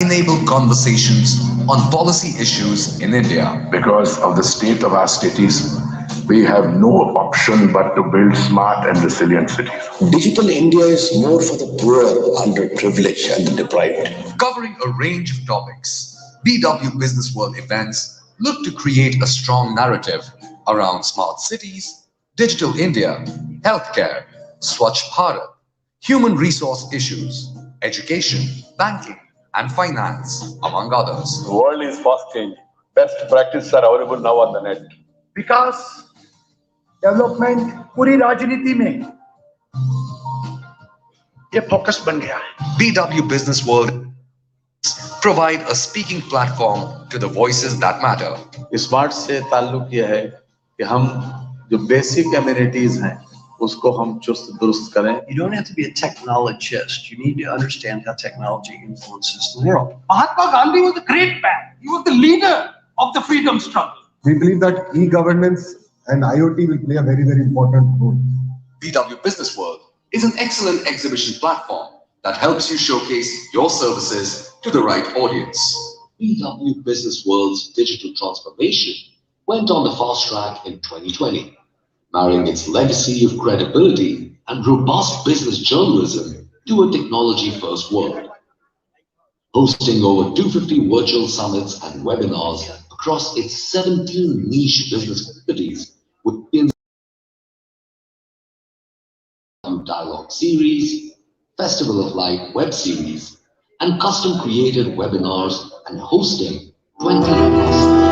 enable conversations on policy issues in India. Because of the state of our cities, we have no option but to build smart and resilient cities. Digital India is more for the poor, underprivileged, and the deprived. Covering a range of topics, BW Business World events look to create a strong narrative around smart cities, digital India, healthcare, Swachh Bharat, human resource issues, education, banking, and finance, among others. The world is fast changing. Best practices are available now on the net. Vikas development पूरी राजनीति में ये focus बन गया है. BW Business World provide a speaking platform to the voices that matter. Smart से ताल्लुक यह है कि हम जो बेसिक एमिनिटीज हैं उसको हम चुस्त दुरुस्त करें. You don't have to be a technologist. You need to understand how technology influences the world. Mahatma Gandhi was a great man. He was the leader of the freedom struggle. We believe that e-governance and IoT will play a very, very important role. BW Business World is an excellent exhibition platform that helps you showcase your services to the right audience. BW Business World's digital transformation went on the fast track in 2020, marrying its legacy of credibility and robust business journalism to a technology-first world. Hosting over 250 virtual summits and webinars across its 17 niche business communities with dialogue series, Festival of Light web series, and custom created webinars and hosting 20 plus summits.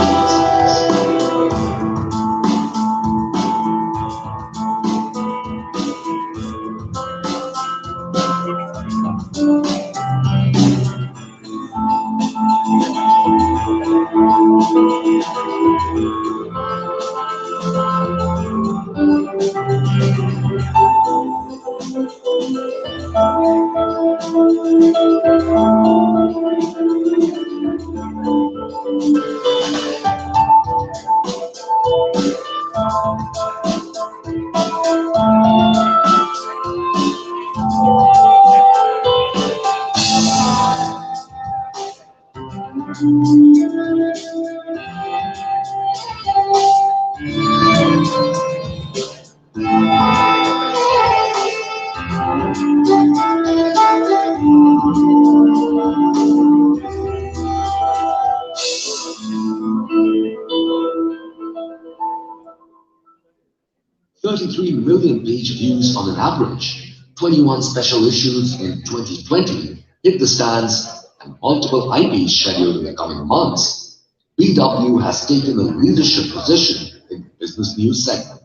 33 million page views on an average, 21 special issues in 2020 hit the stands, and multiple IPs scheduled in the coming months. BW has taken a leadership position in the business news segment.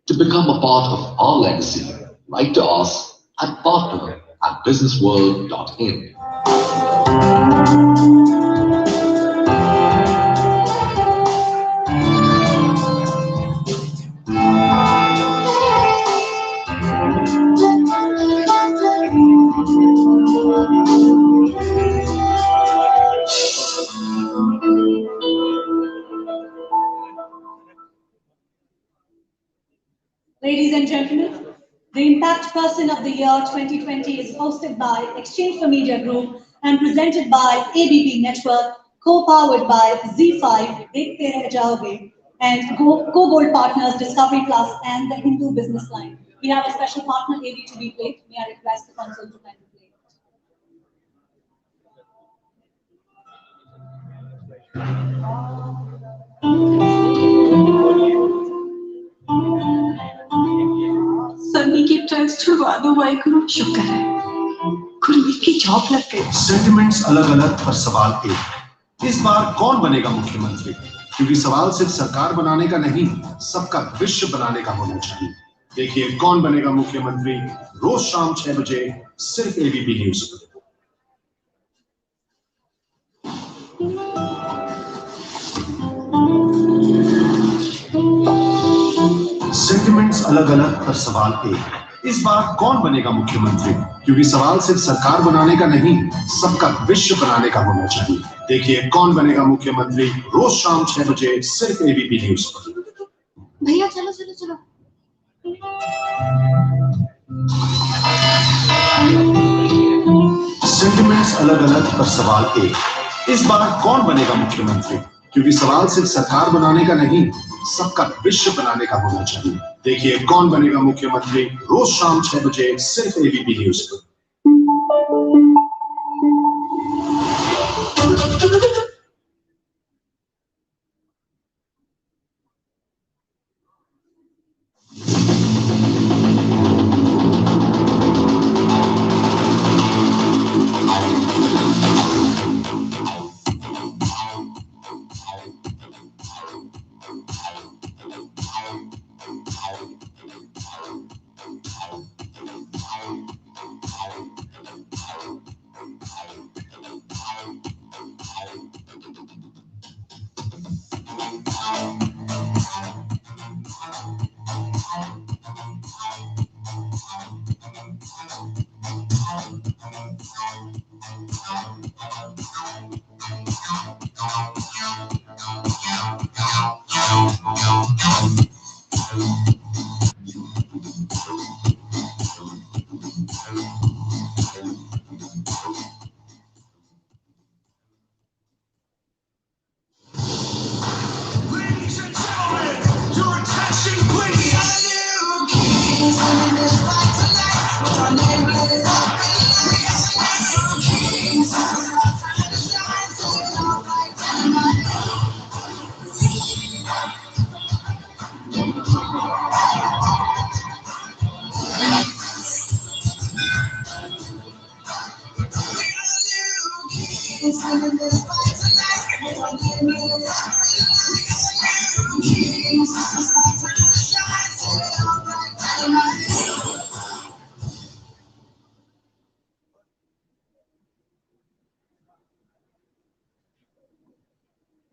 To become a part of our legacy, write to us at partner@businessworld.in. Ladies and gentlemen, the Impact Person of the Year 2020 is hosted by Exchange4Media Group and presented by ABP Network, co-powered by Z5, Dekhte Reh Jaoge, and co-gold partners Discovery Plus and the Hindu Business Line. We have a special partner, AV, to be played. May I request the console to kindly play. Sunny की tracks छुड़वा दो भाई करो. शुक्र है गुरमीत की job लग गई. सेंटिमेंट्स अलग अलग पर सवाल एक. इस बार कौन बनेगा मुख्यमंत्री? क्योंकि सवाल सिर्फ सरकार बनाने का नहीं, सबका विश्व बनाने का होना चाहिए. देखिए कौन बनेगा मुख्यमंत्री रोज शाम 6 बजे सिर्फ एबीपी न्यूज पर. सेंटिमेंट्स अलग अलग पर सवाल एक. इस बार कौन बनेगा मुख्यमंत्री? क्योंकि सवाल सिर्फ सरकार बनाने का नहीं, सबका विश्व बनाने का होना चाहिए. देखिए कौन बनेगा मुख्यमंत्री रोज शाम 6 बजे सिर्फ एबीपी न्यूज पर. भैया चलो चलो चलो. सेंटिमेंट्स अलग अलग पर सवाल एक, इस बार कौन बनेगा मुख्यमंत्री? क्योंकि सवाल सिर्फ सरकार बनाने का नहीं, सबका विश्व बनाने का होना चाहिए। देखिए कौन बनेगा मुख्यमंत्री रोज शाम 6 बजे सिर्फ एबीपी न्यूज पर।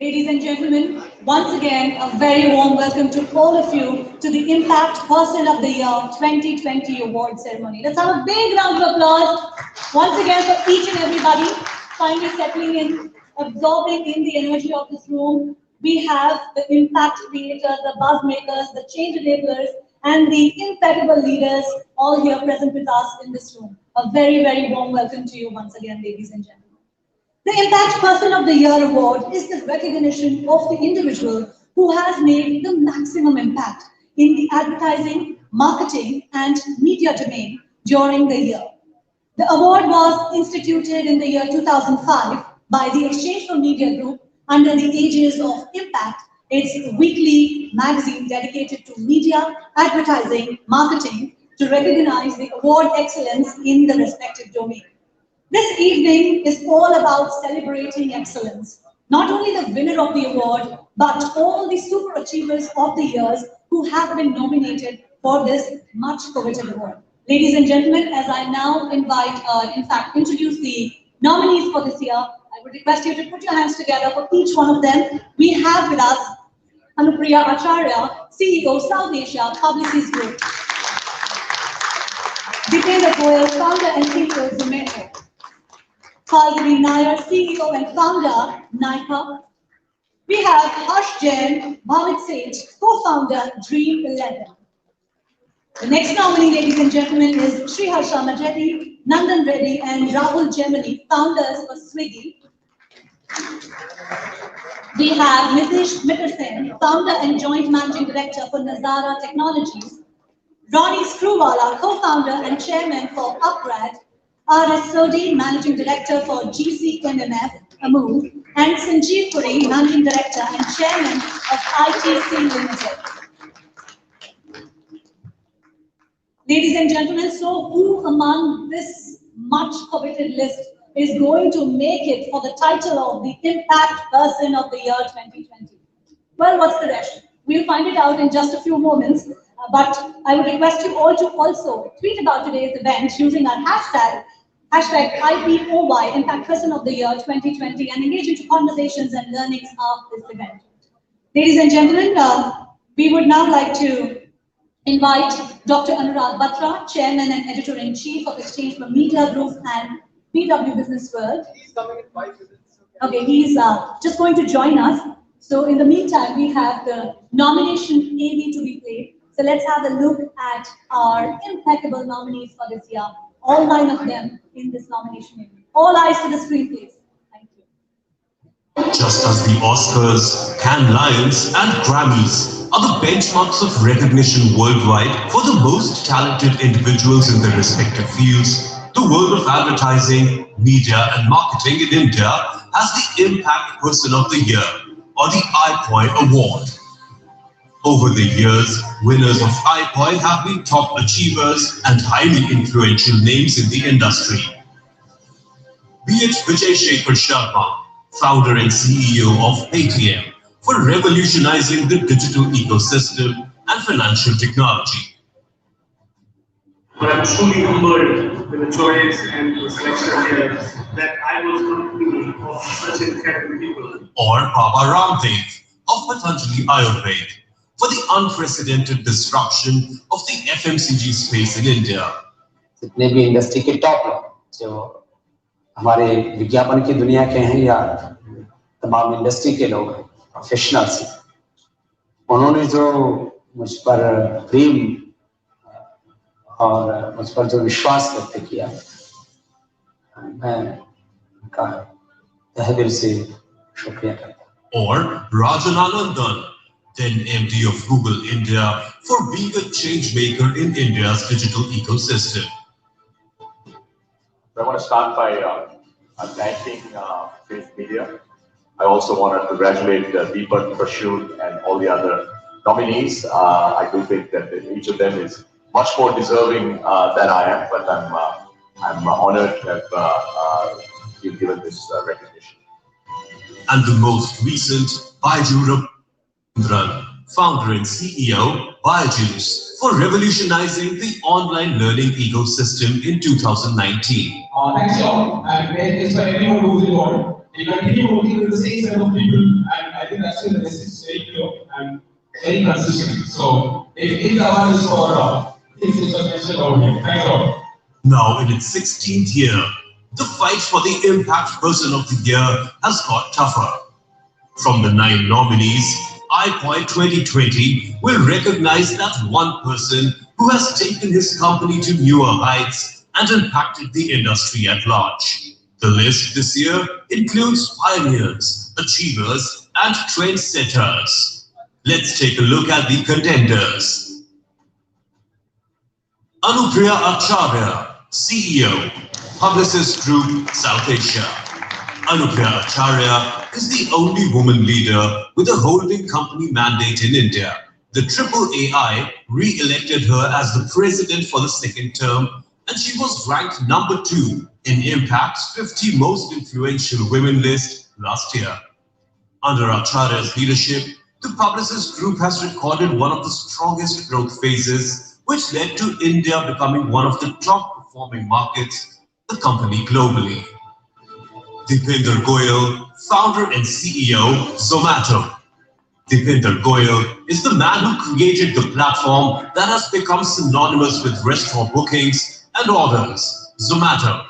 Ladies and gentlemen, once again, a very warm welcome to all of you to the Impact Person of the Year 2020 award ceremony. Let's have a big round of applause once again for each and everybody finally settling in, absorbing in the energy of this room. We have the impact creators, the buzz makers, the change enablers, and the impeccable leaders all here present with us in this room. A very, very warm welcome to you once again, ladies and gentlemen. The Impact Person of the Year award is the recognition of the individual who has made the maximum impact in the advertising, marketing, and media domain during the year. The award was instituted in the year 2005 by the Exchange4Media group under the aegis of Impact, its weekly magazine dedicated to media, advertising, marketing, to recognize the award excellence in the respective domain. This evening is all about celebrating excellence. Not only the winner of the award, but all the super achievers of the years who have been nominated for this much coveted award. Ladies and gentlemen, as I now introduce the nominees for this year, I would request you to put your hands together for each one of them. We have with us Anupriya Acharya, CEO, South Asia Publicis Group. Jitendra Goyal, founder and CEO, Zomato. Falguni Nair, CEO and founder, Nykaa. We have Harsh Jain, Bhavit Sage, co-founder, Dream 11. The next nominee, ladies and gentlemen, is Sriharsha Majeti, Nandan Reddy, and Rahul Gemini, founders of Swiggy. We have Nitish Mittersen, founder and joint managing director for Nazara Technologies. Ronnie Screwwala, co-founder and chairman for Upgrad. R.S. Sodhi, Managing Director for GCMMF, Amul, and Sanjeev Puri, Managing Director and Chairman of ITC Limited. Ladies and gentlemen, so who among this much coveted list is going to make it for the title of the Impact Person of the Year 2020? Well, what's the rush? We'll find it out in just a few moments. But I would request you all to also tweet about today's event using our hashtag IPOY, Impact Person of the Year 2020, and engage into conversations and learnings of this event. Ladies and gentlemen, we would now like to invite Dr. Anurag Batra, Chairman and Editor-in-Chief of Exchange4Media Group and BW Business World. He's coming in 5 minutes. Okay, he's just going to join us. So in the meantime, we have the nomination AV to be played. So let's have a look at our impeccable nominees for this year. All 9 of them in this nomination AV. All eyes to the screen, please. Thank you. Just as the Oscars, Cannes Lions, and Grammys are the benchmarks of recognition worldwide for the most talented individuals in their respective fields, the world of advertising, media, and marketing in India has the Impact Person of the Year, or the iPoint Award. Over the years, winners of iPoint have been top achievers and highly influential names in the industry. Be it Vijay Shekhar Sharma, founder and CEO of Paytm, for revolutionizing the digital ecosystem and financial technology. I'm truly humbled with the choice and the selection here that I was company of such incredible people. Or Baba Ramdev of Patanjali Ayurved for the unprecedented disruption of the FMCG space in India. जितने भी industry के top लोग जो हमारे विज्ञापन की दुनिया के हैं या तमाम इंडस्ट्री के लोग प्रोफेशनल्स हैं, उन्होंने जो मुझ पर प्रेम और मुझ पर जो विश्वास व्यक्त किया, मैं उनका तहे दिल से शुक्रिया करता हूं। Or Rajan Anandan, then MD of Google India, for being a change maker in India's digital ecosystem. I want to start by thanking Exchange Media. I also want to congratulate Deepak, Prashut, and all the other nominees. I do think that each of them is much more deserving than I am, but I'm honored to have been given this recognition. And the most recent, Baiju Rabindran, founder and CEO, Byju's, for revolutionizing the online learning ecosystem in 2019. Thanks, John. And it's for everyone who's involved. We continue working with the same set of people, and I think that's why the message is very clear and very consistent. So, if the award is for things which are mentioned over here. Thanks, John. Now in its 16th year, the fight for the Impact Person of the Year has got tougher. From the 9 nominees, iPoint 2020 will recognize that one person who has taken his company to newer heights and impacted the industry at large. The list this year includes pioneers, achievers, and trendsetters. Let's take a look at the contenders. Anupriya Acharya, CEO, Publicis Group, South Asia. Anupriya Acharya is the only woman leader with a holding company mandate in India. The AAAI re-elected her as the president for the second term, and she was ranked number 2 in Impact's 50 most influential women list last year. Under Acharya's leadership, the Publicis Group has recorded one of the strongest growth phases, which led to India becoming one of the top performing markets, the company globally. Deepinder Goyal, founder and CEO, Zomato. Deepinder Goyal is the man who created the platform that has become synonymous with restaurant bookings and orders, Zomato.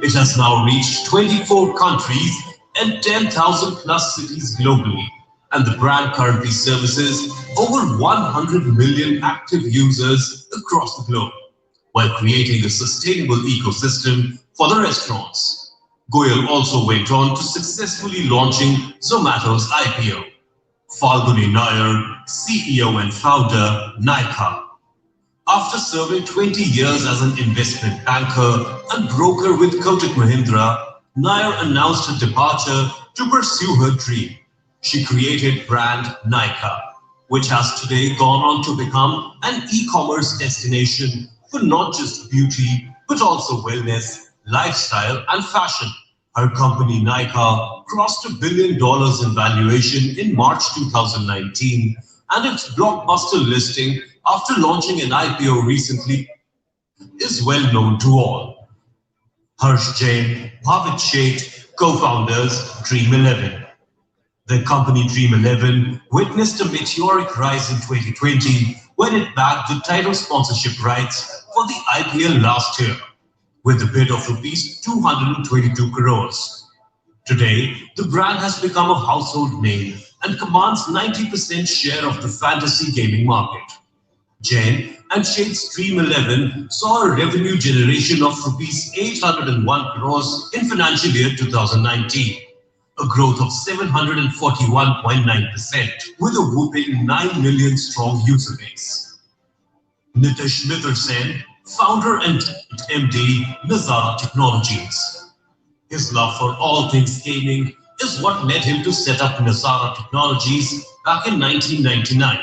It has now reached 24 countries and 10,000 plus cities globally, and the brand currently services over 100 million active users across the globe, while creating a sustainable ecosystem for the restaurants. Goyal also went on to successfully launching Zomato's IPO. Falguni Nair, CEO and founder, Nykaa. After serving 20 years as an investment banker and broker with Kotak Mahindra, Nair announced her departure to pursue her dream. She created brand Nykaa, which has today gone on to become an e-commerce destination for not just beauty, but also wellness, lifestyle, and fashion. Her company Nykaa crossed $1 billion in valuation in March 2019, and its blockbuster listing after launching an IPO recently is well known to all. Harsh Jain, Bhavit Sheth, co-founders Dream11. The company Dream11 witnessed a meteoric rise in 2020 when it bagged the title sponsorship rights for the IPL last year, with a bid of rupees 222 crores. Today, the brand has become a household name and commands 90% share of the fantasy gaming market. Jain and Shades Stream 11 saw a revenue generation of rupees 801 crores in financial year 2019, a growth of 741.9% with a whopping 9 million strong user base. Nitish Mithra Sen, founder and MD, Nazara Technologies. His love for all things gaming is what led him to set up Nazara Technologies back in 1999.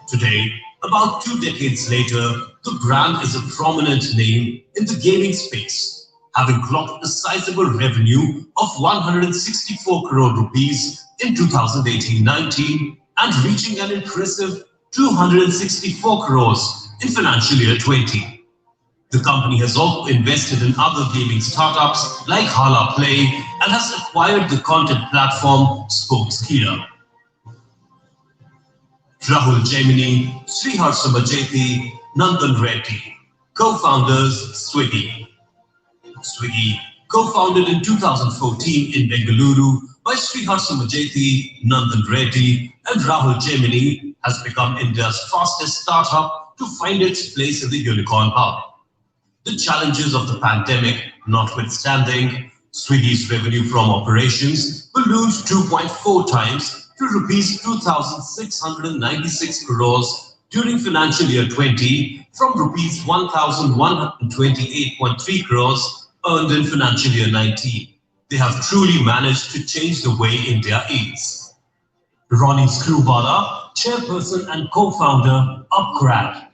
Today, about 2 decades later, the brand is a prominent name in the gaming space, having clocked a sizable revenue of 164 crore rupees in 2018-19 and reaching an impressive 264 crores in financial year 20. The company has also invested in other gaming startups like Hala Play and has acquired the content platform Sportskeeda. Rahul Gemini, Srihar Sumajeti, Nandan Reddy, co-founders Swiggy. Swiggy, co-founded in 2014 in Bengaluru by Srihar Sumajeti, Nandan Reddy and Rahul Gemini, has become India's fastest startup to find its place in the unicorn hub. The challenges of the pandemic notwithstanding, Swiggy's revenue from operations ballooned 2.4 times to rupees 2,696 crores during financial year 20 from rupees 1,128.3 crores earned in financial year 19. They have truly managed to change the way India eats. Ronnie Screwvala, chairperson and co-founder, Upgrad.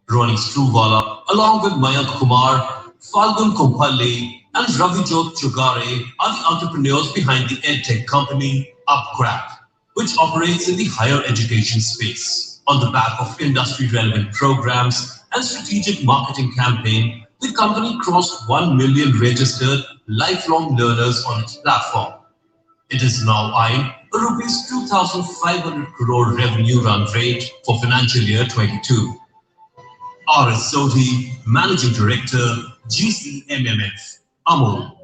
Ronnie Screwvala, along with Mayank Kumar, Falgun Kompalli, and Ravijot Chugare are the entrepreneurs behind the edtech company Upgrad, which operates in the higher education space. On the back of industry-relevant programs and strategic marketing campaign, the company crossed 1 million registered lifelong learners on its platform. It is now eyeing a rupees 2,500 crore revenue run rate for financial year 22. R.S. Sodhi, Managing Director, GCMMF, Amul.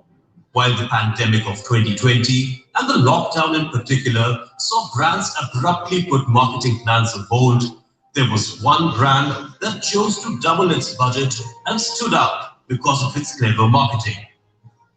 While the pandemic of 2020 and the lockdown in particular saw brands abruptly put marketing plans on hold, there was one brand that chose to double its budget and stood out because of its clever marketing.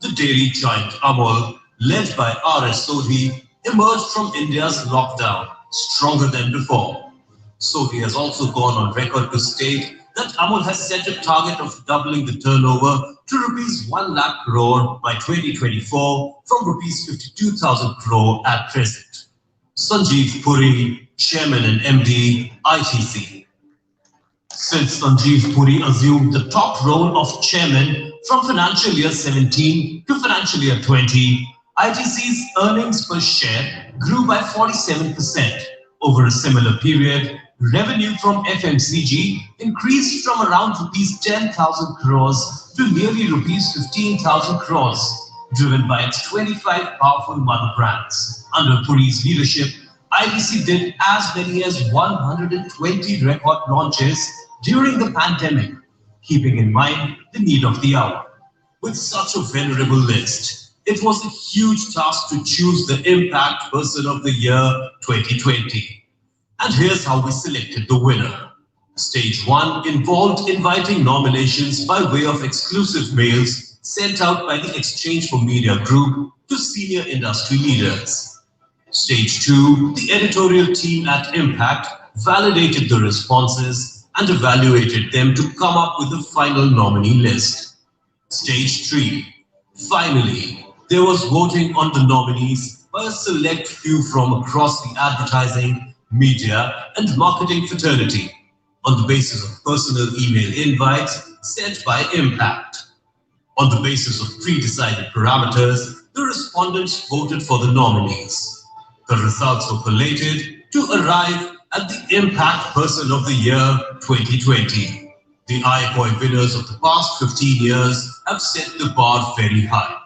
The dairy giant Amul, led by R.S. Sodhi, emerged from India's lockdown stronger than before. Sodhi has also gone on record to state that Amul has set a target of doubling the turnover to rupees 1 lakh crore by 2024 from rupees 52,000 crore at present. Sanjeev Puri, Chairman and MD, ITC. Since Sanjeev Puri assumed the top role of Chairman from financial year 17 to financial year 20, ITC's earnings per share grew by 47%. Over a similar period, revenue from FMCG increased from around rupees 10,000 crores to nearly rupees 15,000 crores, driven by its 25 powerful mother brands. Under Puri's leadership, ITC did as many as 120 record launches during the pandemic, keeping in mind the need of the hour. With such a venerable list, it was a huge task to choose the Impact Person of the Year 2020. And here's how we selected the winner. Stage 1 involved inviting nominations by way of exclusive mails sent out by the Exchange4Media group to senior industry leaders. Stage 2, the editorial team at Impact validated the responses and evaluated them to come up with the final nominee list. Stage 3, finally, there was voting on the nominees by a select few from across the advertising, media and marketing fraternity on the basis of personal email invites sent by Impact. On the basis of pre-decided parameters, the respondents voted for the nominees. The results were collated to arrive at the Impact Person of the Year 2020. The iPoint winners of the past 15 years have set the bar very high.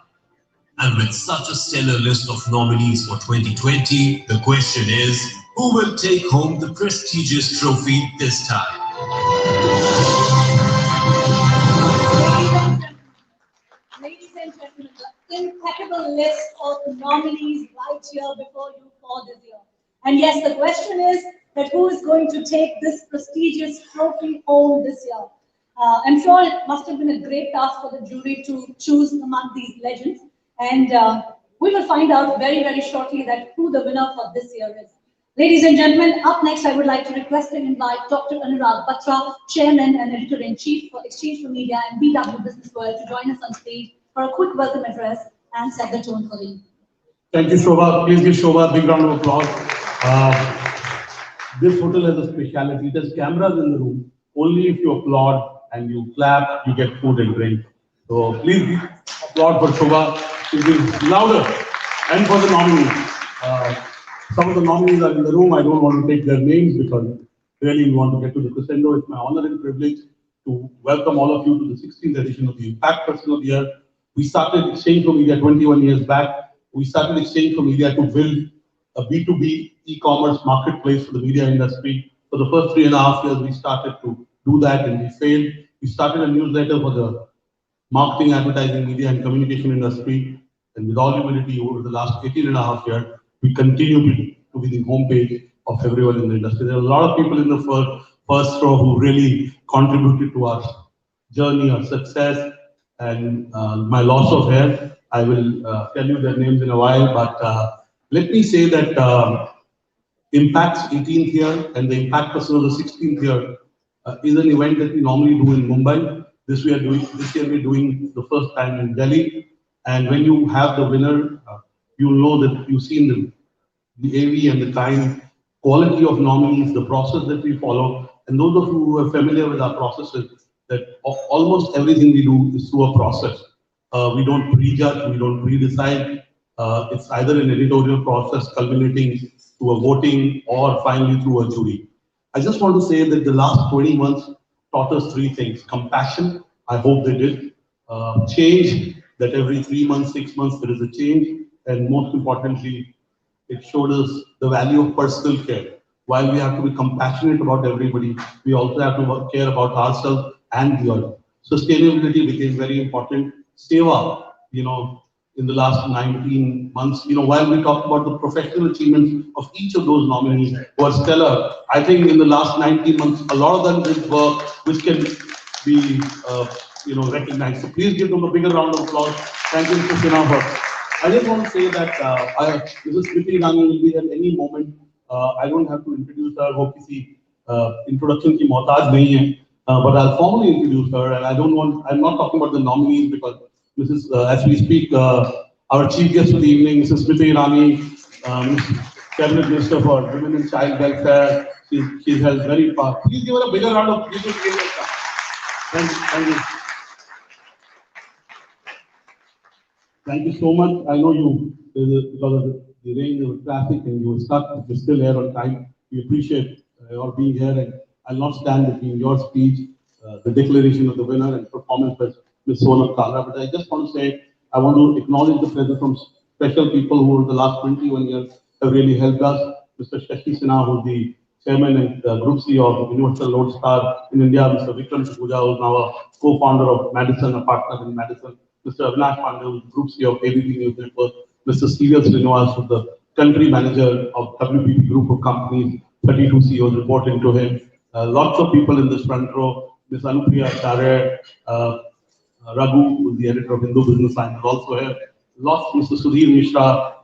And with such a stellar list of nominees for 2020, the question is, who will take home the prestigious trophy this time? Ladies and gentlemen, the impeccable list of nominees right here before you for this year. And yes, the question is, that who is going to take this prestigious trophy home this year. I'm sure it must have been a great task for the jury to choose among these legends, and we will find out very, very shortly that who the winner for this year is. Ladies and gentlemen, up next, I would like to request and invite Dr. Anurag Batra, Chairman and Editor-in-Chief for Exchange4Media and BW Business World, to join us on stage for a quick welcome address and set the tone for the evening. Thank you, Shobha. Please give Shobha a big round of applause. This hotel has a speciality. There's cameras in the room. Only if you applaud and you clap, you get food and drink. So please applaud for Shobha. It is louder. And for the nominees. Some of the nominees are in the room. I don't want to take their names because really we want to get to the crescendo. It's my honor and privilege to welcome all of you to the 16th edition of the Impact Person of the Year. We started Exchange4Media 21 years back. We started Exchange4Media to build a B2B e-commerce marketplace for the media industry. For the first 3.5 years, we started to do that and we failed. We started a newsletter for the marketing, advertising, media and communication industry. And with all humility, over the last 18.5 years, we continue to be the homepage of everyone in the industry. There are a lot of people in the first row who really contributed to our journey, our success, and my loss of hair. I will tell you their names in a while, but let me say that Impact's 18th year and the Impact Person of the 16th year is an event that we normally do in Mumbai. This year we're doing the first time in Delhi. And when you have the winner, you'll know that you've seen the AV and the kind quality of nominees, the process that we follow. And those of you who are familiar with our processes, that almost everything we do is through a process. We don't prejudge, we don't pre-decide. It's either an editorial process culminating to a voting or finally through a jury. I just want to say that the last 20 months taught us 3 things. Compassion, I hope they did. Change, that every 3 months, 6 months there is a change. And most importantly, it showed us the value of personal care. While we have to be compassionate about everybody, we also have to care about ourselves and the other. Sustainability became very important. Seva, in the last 19 months, while we talk about the professional achievements of each of those nominees who are stellar, I think in the last 19 months, a lot of them did work which can be, recognized. So please give them a bigger round of applause. Thank you, Mr. Sinha. I just want to say that Mrs. Smriti Irani will be at any moment. I don't have to introduce her. Hope kisi introduction ki mohtaj nahi hai. But I'll formally introduce her, and I'm not talking about the nominees because as we speak, our chief guest for the evening, Mrs. Smriti Irani, Cabinet Minister for Women and Child Welfare. She has very far. Please give her a bigger round of applause. Thank you. Thank you so much. I know because of the rain, the traffic, and you were stuck, but you're still here on time. We appreciate your being here, and I'll not stand between your speech, the declaration of the winner, and performance by Ms. Sonal Kalra. But I just want to say, I want to acknowledge the presence from special people who over the last 21 years have really helped us. Mr. Shashi Sinha, who's the Chairman and Group CEO of Universal Lodestar in India. Mr. Vikram Shakuja, who's now a co-founder of Madison, a partner in Madison. Mr. Avinash Pandey, who's Group CEO of ABP News Network. Mr. Serial Srinivas, who's the Country Manager of WPP Group of Companies. 32 CEOs reporting to him. Lots of people in this front row. Ms. Anupriya Acharya, Raghu, who's the editor of Hindu Business Line, is also here. Lots, Mr. Sudhir Mishra,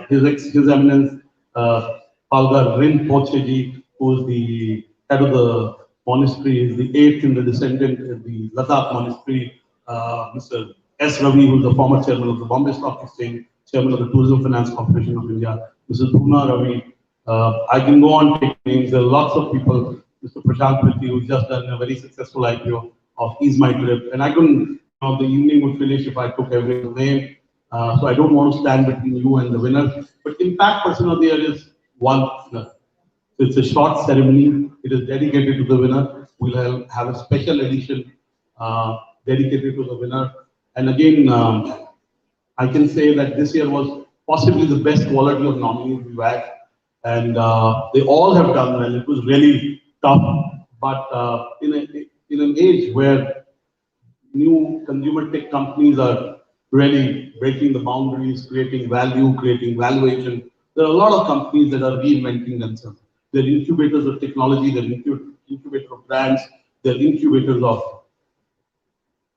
His Eminence, Palgar Rinpocheji, who is the head of the monastery, is the 8th in the descendant in the Lakh monastery. Mr. S. Ravi, who is the former chairman of the Bombay Stock Exchange, chairman of the Tourism Finance Corporation of India. Mrs. Bhuna Ravi. I can go on taking names. There are lots of people. Mr. Prashant Priti, who's just done a very successful IPO of Ease My Trip. And I couldn't, the evening would finish if I took everyone's name. So I don't want to stand between you and the winner. But Impact Person of the Year is one winner. So it's a short ceremony. It is dedicated to the winner. We'll have a special edition dedicated to the winner. And again, I can say that this year was possibly the best quality of nominees we've had. And they all have done well. It was really tough. But in an age where new consumer tech companies are really breaking the boundaries, creating value, creating valuation, there are a lot of companies that are reinventing themselves. they're incubators of technology, they're incubators of brands, they're incubators of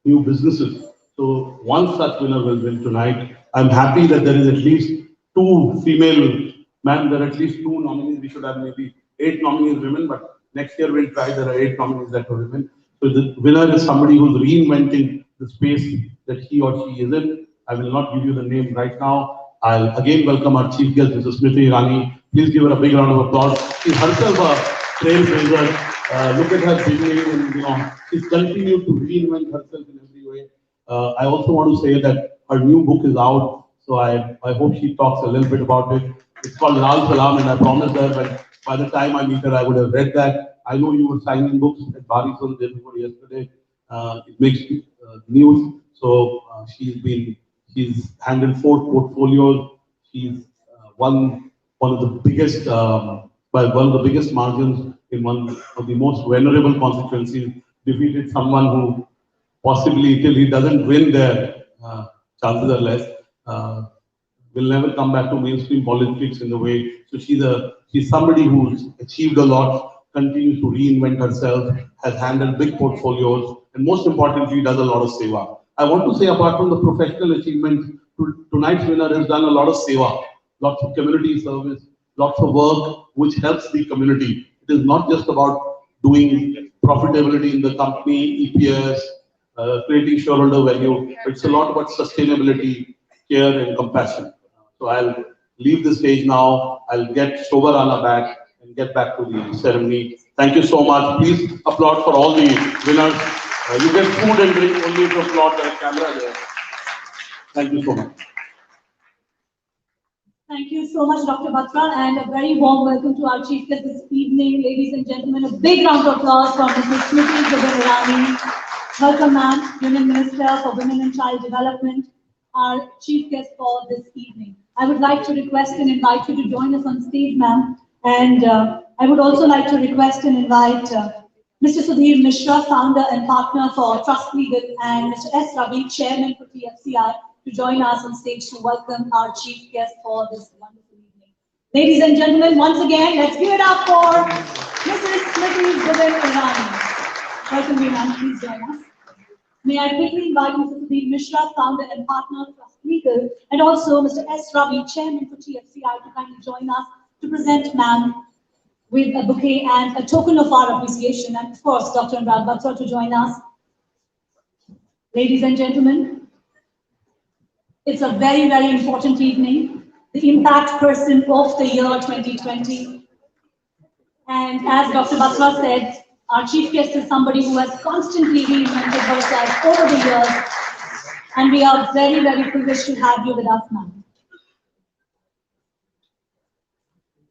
new businesses. So one such winner will win tonight. I'm happy that there is at least 2 female, man, there are at least 2 nominees. We should have maybe 8 nominees women, but next year we'll try, there are 8 nominees that are women. So the winner is somebody who's reinventing the space that he or she is in. I will not give you the name right now. I'll again welcome our chief guest, Mrs. Smriti Irani. Please give her a big round of applause. She's herself a trailblazer. Look at her beginning, and she's continued to reinvent herself in every way. I also want to say that her new book is out, so I hope she talks a little bit about it. It's called Lal Salam, and I promised her that by the time I meet her, I would have read that. I know you were signing books at Barisan day before yesterday. It makes news. So she's handled 4 portfolios. She's won one of the biggest by one of the biggest margins in one of the most vulnerable constituencies. Defeated someone who possibly, till he doesn't win there, chances are less. Will never come back to mainstream politics in the way. So she's somebody who's achieved a lot, continues to reinvent herself, has handled big portfolios, and most importantly, does a lot of seva. I want to say, apart from the professional achievements, tonight's winner has done a lot of seva, lots of community service, lots of work which helps the community. It is not just about doing profitability in the company, EPS, creating shareholder value. It's a lot about sustainability, care, and compassion. So I'll leave the stage now. I'll get Shobha Rana back and get back to the ceremony. Thank you so much. Please applaud for all the winners. You get food and drink only if you applaud the camera there. Thank you so much. Thank you so much, Dr. Batra, and a very warm welcome to our chief guest this evening. Ladies and gentlemen, a big round of applause for Mrs. Smriti Irani. Welcome, ma'am, Union Minister for Women and Child Development, our chief guest for this evening. I would like to request and invite you to join us on stage, ma'am. And I would also like to request and invite Mr. Sudhir Mishra, founder and partner for Trust Legal, and Mr. S. Ravi, chairman for TFCI, to join us on stage to welcome our chief guest for this wonderful evening. Ladies and gentlemen, once again, let's give it up for Mrs. Smriti Irani. Welcome, you, ma'am. Please join us. May I quickly invite Mr. Sudhir Mishra, founder and partner of Trust Legal, and also Mr. S. Ravi, chairman for TFCI, to kindly join us to present ma'am with a bouquet and a token of our appreciation, and of course, Dr. Anurag Batra to join us. Ladies and gentlemen, it's a very, very important evening, the Impact Person of the Year 2020. And as Dr. Batra said, our chief guest is somebody who has constantly reinvented herself over the years, and we are very, very privileged to have you with us, ma'am.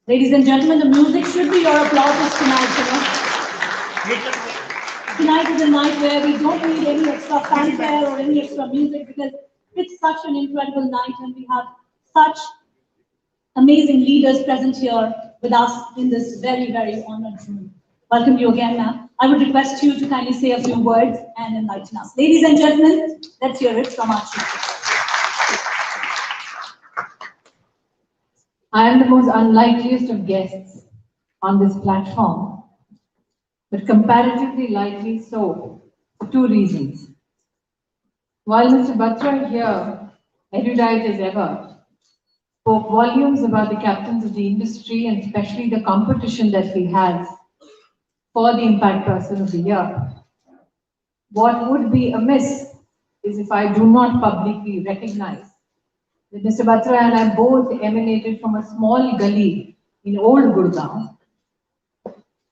Ladies and gentlemen, the music should be your applause tonight. Tonight is a night where we don't need any extra fanfare or any extra music, because it's such an incredible night and we have such amazing leaders present here with us in this very, very honored room. Welcome you again, ma'am. I would request you to kindly say a few words and enlighten us. Ladies and gentlemen, let's hear it from our chief guest. I am the most unlikeliest of guests on this platform, but comparatively likely so for 2 reasons. While Mr. Batra here, erudite as ever, spoke volumes about the captains of the industry and especially the competition that he has for the Impact Person of the Year, what would be amiss is if I do not publicly recognize that Mr. Batra and I both emanated from a small gully in Old Gurgaon.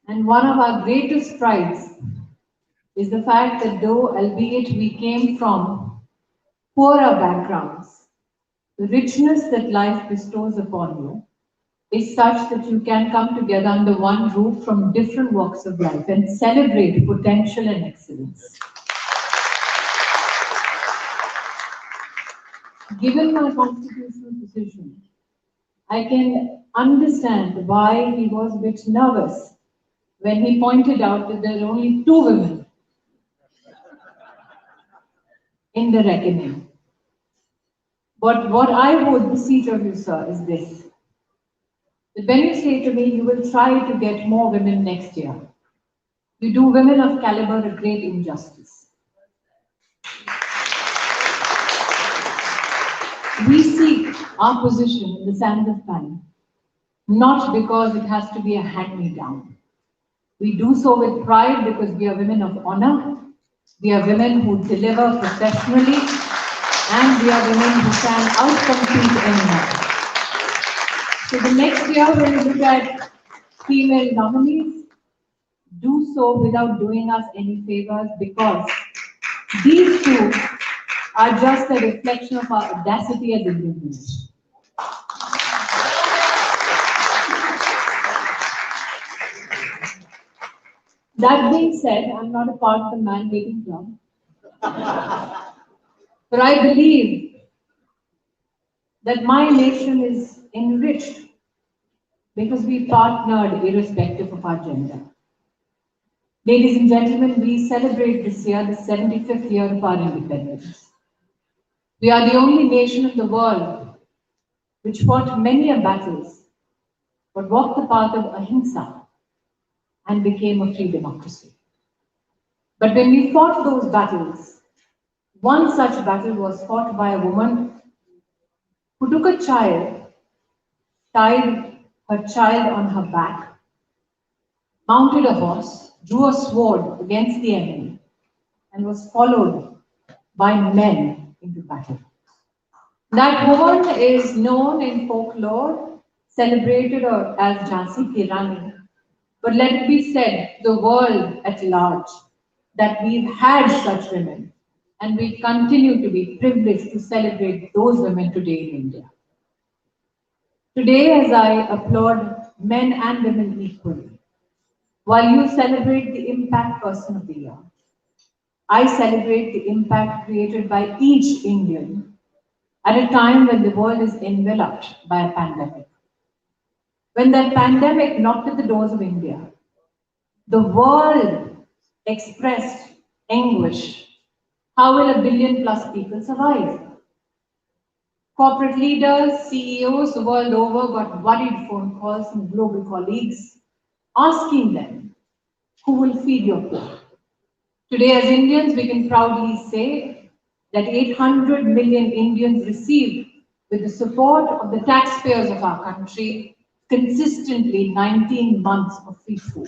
And one of our greatest prides is the fact that though, albeit we came from poorer backgrounds, the richness that life bestows upon you is such that you can come together under one roof from different walks of life and celebrate potential and excellence. Given my constitutional position, I can understand why he was a bit nervous when he pointed out that there are only 2 women in the reckoning. But what I would beseech of you, sir, is this. that when you say to me, you will try to get more women next year, you do women of caliber a great injustice. We seek our position in the sands of time, not because it has to be a hand-me-down. We do so with pride because we are women of honor, we are women who deliver professionally, and we are women who can outcompete anyone. So the next year when you look at female nominees, do so without doing us any favors, because these two are just a reflection of our audacity as Indian women. That being said, I'm not a part of the man-hating club. But I believe that my nation is enriched because we partnered irrespective of our gender. Ladies and gentlemen, we celebrate this year the 75th year of our independence. We are the only nation in the world which fought many battles, but walked the path of ahimsa and became a free democracy. But when we fought those battles, one such battle was fought by a woman who took a child, tied her child on her back, mounted a horse, drew a sword against the enemy, and was followed by men into battle. That woman is known in folklore, celebrated as Jhansi Ki Rani. But let it be said to the world at large that we've had such women, and we continue to be privileged to celebrate those women today in India. Today, as I applaud men and women equally, while you celebrate the Impact Person of the Year, I celebrate the impact created by each Indian at a time when the world is enveloped by a pandemic. When that pandemic knocked at the doors of India, the world expressed anguish. How will 1 billion plus people survive? Corporate leaders, CEOs the world over got worried phone calls from global colleagues asking them, who will feed your poor? Today, as Indians, we can proudly say that 800 million Indians received, with the support of the taxpayers of our country, consistently 19 months of free food.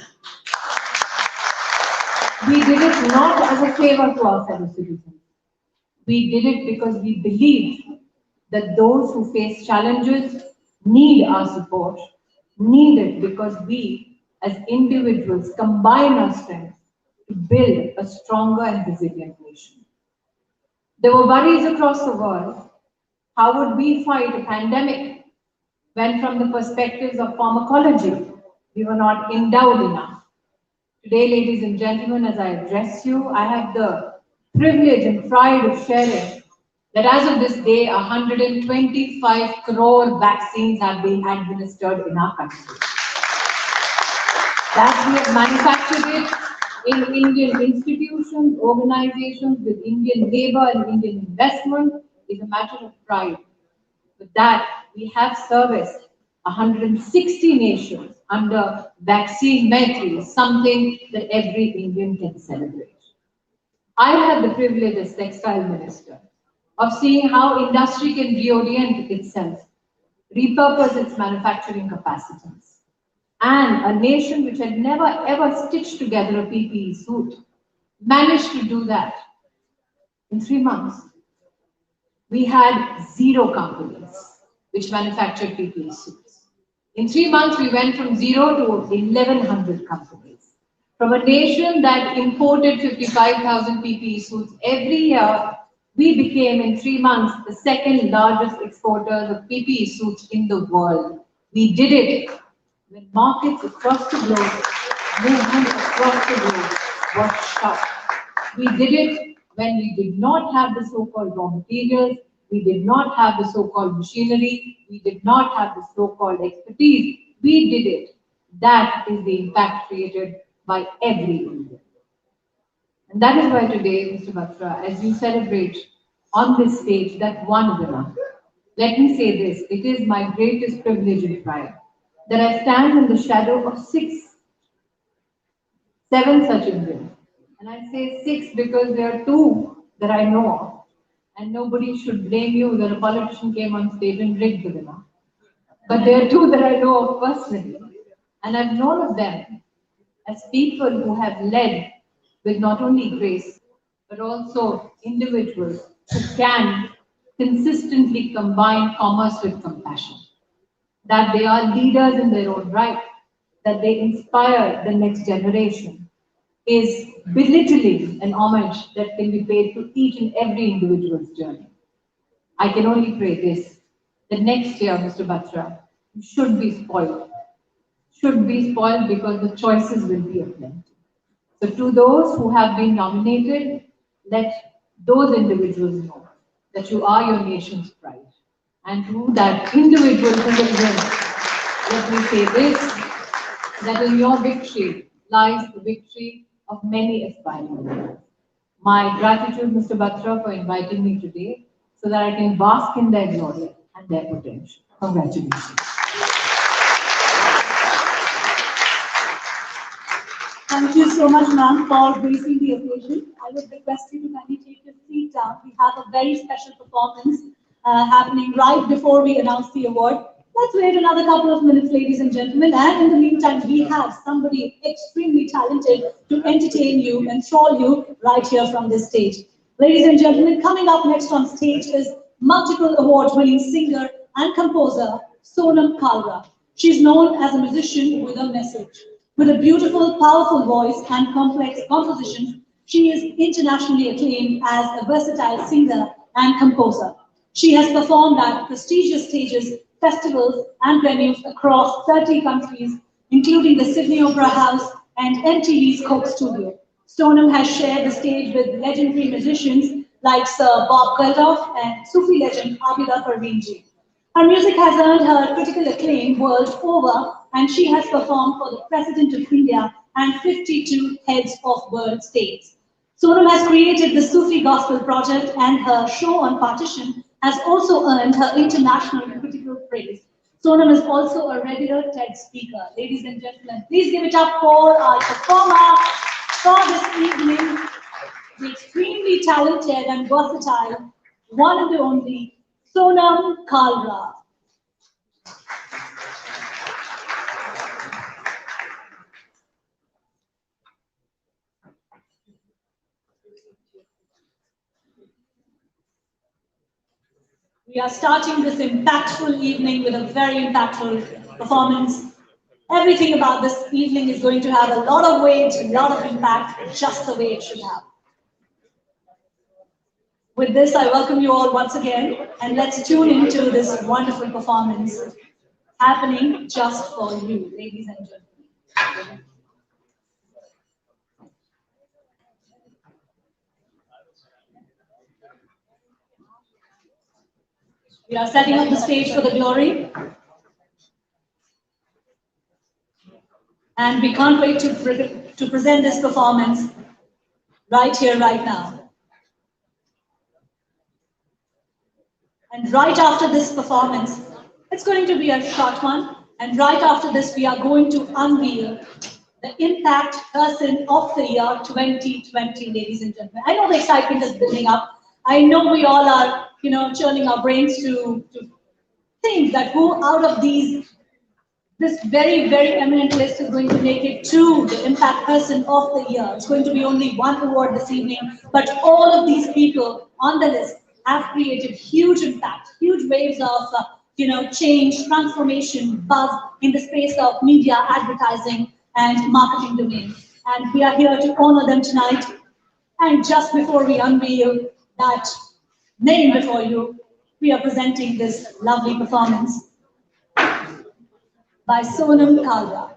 We did it not as a favor to our fellow citizens. We did it because we believe that those who face challenges need our support, need it because we, as individuals, combine our strength to build a stronger and resilient nation. There were worries across the world. How would we fight a pandemic when, from the perspectives of pharmacology, we were not endowed enough? Today, ladies and gentlemen, as I address you, I have the privilege and pride of sharing that as of this day, 125 crore vaccines have been administered in our country. That we have manufactured it in Indian institutions, organizations with Indian labor and Indian investment is a matter of pride. With that, we have serviced 160 nations under Vaccine Maitri, something that every Indian can celebrate. I had the privilege as Textile Minister of seeing how industry can reorient itself, repurpose its manufacturing capacities. And a nation which had never ever stitched together a PPE suit managed to do that in 3 months. We had 0 companies which manufactured PPE suits. In 3 months, we went from 0 to 1,100 companies. From a nation that imported 55,000 PPE suits every year, we became in 3 months the second largest exporters of PPE suits in the world. We did it when markets across the globe, movement across the globe was shut. We did it when we did not have the so-called raw materials, we did not have the so-called machinery, we did not have the so-called expertise. We did it. That is the impact created by every Indian. And that is why today, Mr. Batra, as you celebrate on this stage that one winner, let me say this, it is my greatest privilege and pride that I stand in the shadow of 7 such Indians. And I say 6 because there are 2 that I know of. And nobody should blame you that a politician came on stage and rigged the winner. But there are 2 that I know of personally. And I've known of them as people who have led with not only grace, but also individuals who can consistently combine commerce with compassion. That they are leaders in their own right, that they inspire the next generation, is belittling an homage that can be paid to each and every individual's journey. I can only pray this, that next year, Mr. Batra, you should be spoiled. Should be spoiled because the choices will be of plenty. So to those who have been nominated, let those individuals know that you are your nation's pride. And to that individual citizen, let me say this, that in your victory lies the victory of many aspiring leaders. My gratitude, Mr. Batra, for inviting me today so that I can bask in their glory and their potential. Congratulations. Thank you so much, ma'am, for gracing the occasion. I would request you to kindly take your seat down. We have a very special performance happening right before we announce the award. Let's wait another couple of minutes, ladies and gentlemen. And in the meantime, we have somebody extremely talented to entertain you, enthrall you right here from this stage. Ladies and gentlemen, coming up next on stage is multiple award-winning singer and composer, Sonam Kalra. She's known as a musician with a message. With a beautiful, powerful voice and complex compositions, she is internationally acclaimed as a versatile singer and composer. She has performed at prestigious stages, festivals, and venues across 30 countries, including the Sydney Opera House and MTV's Coke Studio. Sonam has shared the stage with legendary musicians like Sir Bob Geldof and Sufi legend Abida Parveen ji. Her music has earned her critical acclaim world over, and she has performed for the President of India and 52 heads of world states. Sonam has created the Sufi Gospel Project, and her show on Partition has also earned her international critical praise. Sonam is also a regular TED speaker. Ladies and gentlemen, please give it up for our performer for this evening, the extremely talented and versatile, one and the only, Sonam Kalra. We are starting this impactful evening with a very impactful performance. Everything about this evening is going to have a lot of weight, a lot of impact, just the way it should have. With this, I welcome you all once again, and let's tune into this wonderful performance happening just for you, ladies and gentlemen. We are setting up the stage for the glory. And we can't wait to present this performance right here, right now. And right after this performance, it's going to be a short one. And right after this, we are going to unveil the Impact Person of the Year 2020, ladies and gentlemen. I know the excitement is building up. I know we all are, churning our brains to think that who out of this very, very eminent list is going to make it to the Impact Person of the Year. It's going to be only one award this evening, but all of these people on the list have created huge impact, huge waves of change, transformation, buzz in the space of media, advertising, and marketing domain. And we are here to honor them tonight. And just before we unveil that name before you, we are presenting this lovely performance by Sonam Kalra.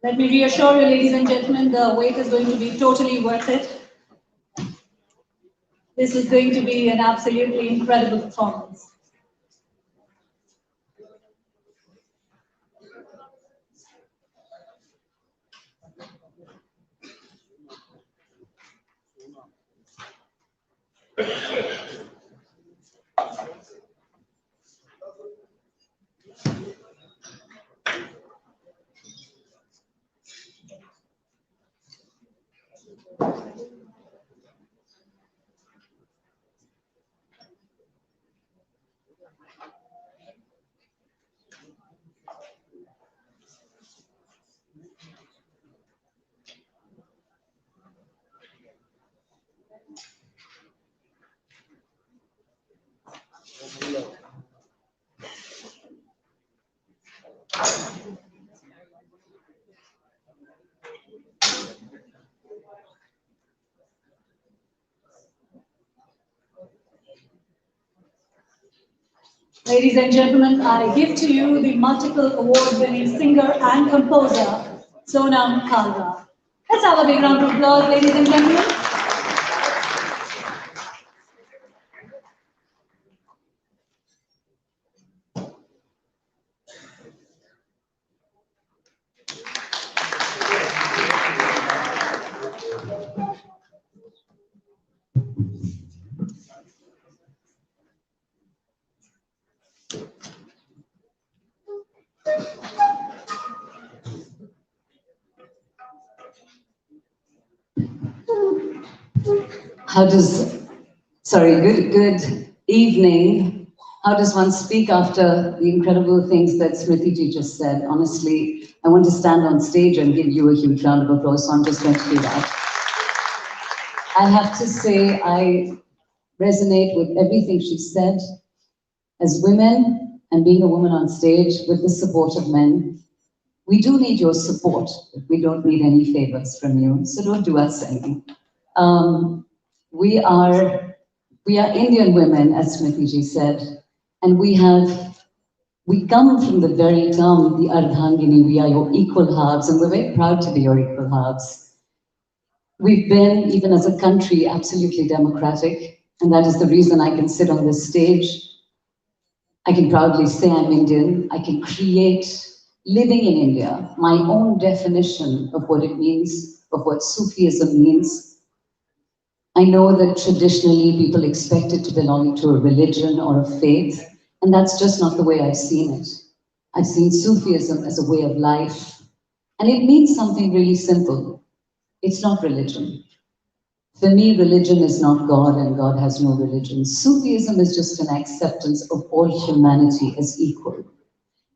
Let me reassure you, ladies and gentlemen, the wait is going to be totally worth it. This is going to be an absolutely incredible performance. Ladies and gentlemen, I give to you the multiple award-winning singer and composer, Sonam Kalra. Let's have a big round of applause, ladies and gentlemen. Good evening. How does one speak after the incredible things that Smriti just said? Honestly, I want to stand on stage and give you a huge round of applause, so I'm just going to do that. I have to say, I resonate with everything she said. As women, and being a woman on stage with the support of men, we do need your support, but we don't need any favors from you, so don't do us any. We are Indian women, as Smriti said, and we come from the very term, the Ardhangini, we are your equal halves, and we're very proud to be your equal halves. We've been, even as a country, absolutely democratic, and that is the reason I can sit on this stage. I can proudly say I'm Indian. I can create, living in India, my own definition of what it means, of what Sufism means. I know that traditionally people expected to belong to a religion or a faith, and that's just not the way I've seen it. I've seen Sufism as a way of life, and it means something really simple. It's not religion. For me, religion is not God, and God has no religion. Sufism is just an acceptance of all humanity as equal.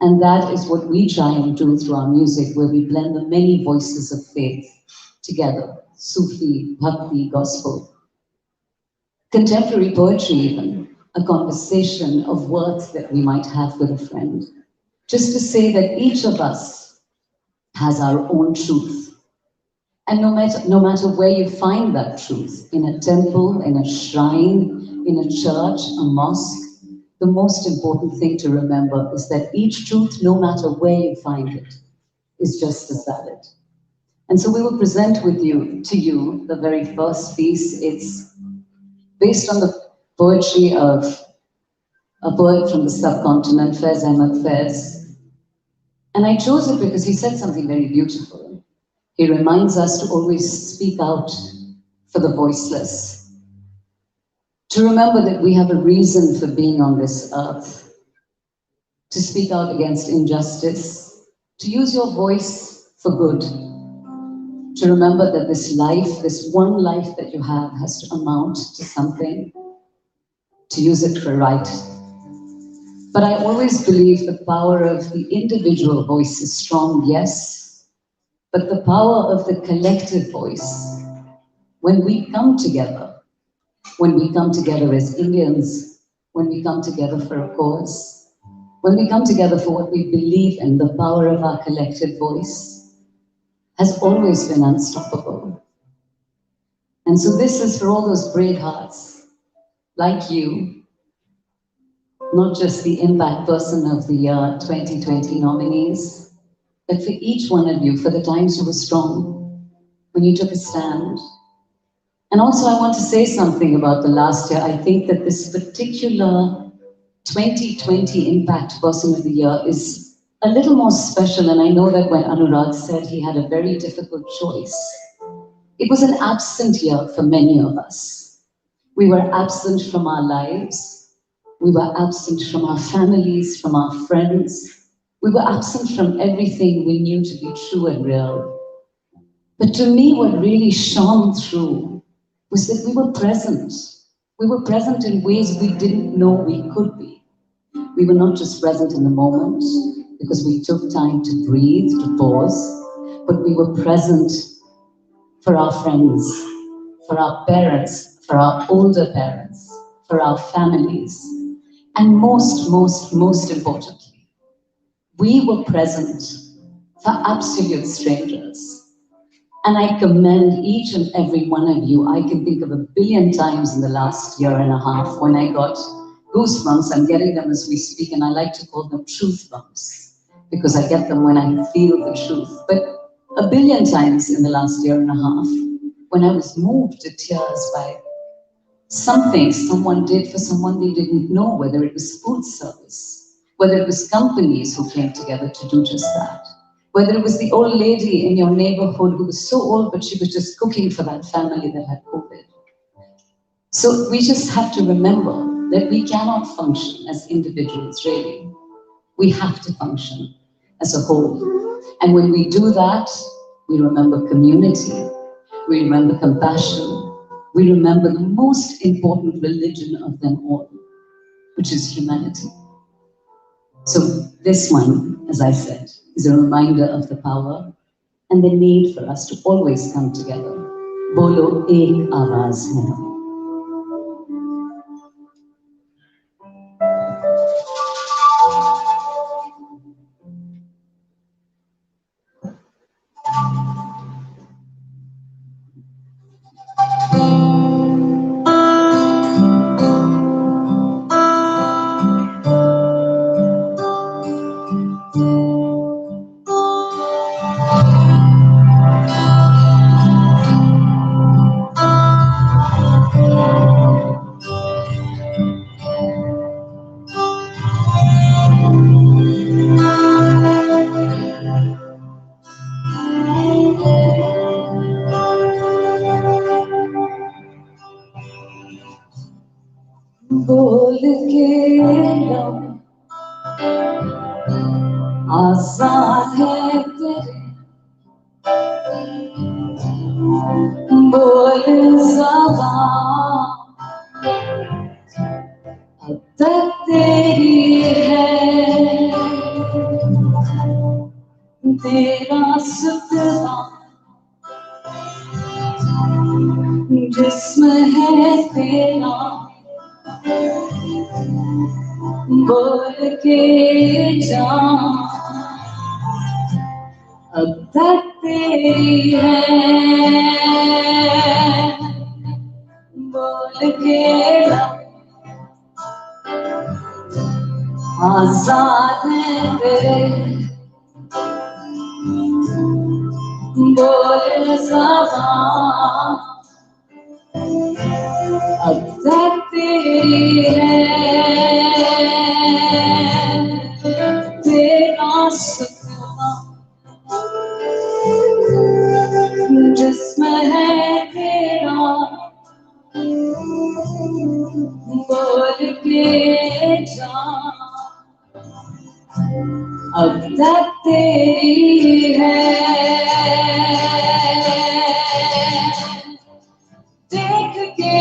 And that is what we try and do through our music, where we blend the many voices of faith together. Sufi, Bhakti, gospel. Contemporary poetry even, a conversation of words that we might have with a friend. Just to say that each of us has our own truth. And no matter where you find that truth, in a temple, in a shrine, in a church, a mosque, the most important thing to remember is that each truth, no matter where you find it, is just as valid. And so we will present to you the very first piece. It's based on the poetry of a poet from the subcontinent, Faiz Ahmad Faiz. And I chose it because he said something very beautiful. He reminds us to always speak out for the voiceless, to remember that we have a reason for being on this earth, to speak out against injustice, to use your voice for good, to remember that this life, this one life that you have, has to amount to something, to use it for right. But I always believe the power of the individual voice is strong, yes, but the power of the collective voice, when we come together as Indians, when we come together for a cause, when we come together for what we believe in, the power of our collective voice has always been unstoppable. And so this is for all those brave hearts like you, not just the Impact Person of the Year 2020 nominees, but for each one of you, for the times you were strong, when you took a stand, And also I want to say something about the last year. I think that this particular 2020 Impact Person of the Year is a little more special, and I know that when Anurag said he had a very difficult choice, it was an absent year for many of us. We were absent from our lives. We were absent from our families, from our friends. We were absent from everything we knew to be true and real. But to me, what really shone through was that we were present. We were present in ways we didn't know we could be. We were not just present in the moment because we took time to breathe, to pause, but we were present for our friends, for our parents, for our older parents, for our families, and most importantly, we were present for absolute strangers. And I commend each and every one of you. I can think of a billion times in the last year and a half when I got goosebumps. I'm getting them as we speak, and I like to call them truth bumps because I get them when I feel the truth. But a billion times in the last year and a half when I was moved to tears by something someone did for someone they didn't know, whether it was food service, whether it was companies who came together to do just that, whether it was the old lady in your neighborhood who was so old, but she was just cooking for that family that had COVID. So we just have to remember that we cannot function as individuals, really. We have to function as a whole. And when we do that, we remember community, we remember compassion, we remember the most important religion of them all, which is humanity. So this one, as I said, is a reminder of the power and the need for us to always come together. Bolo ek awaaz hai. बोल के लो आजाद है तेरे बोल ज़बान अब तक तेरी है तेरा सुतरा जिस्म है तेरा बोल के जा अब तक तेरी है बोल के जा आजाद है तेरे बोल ज़बान अब तक तेरी है तेरा सुतरा जिस्म है तेरा बोल के जा अब तक तेरी है देख के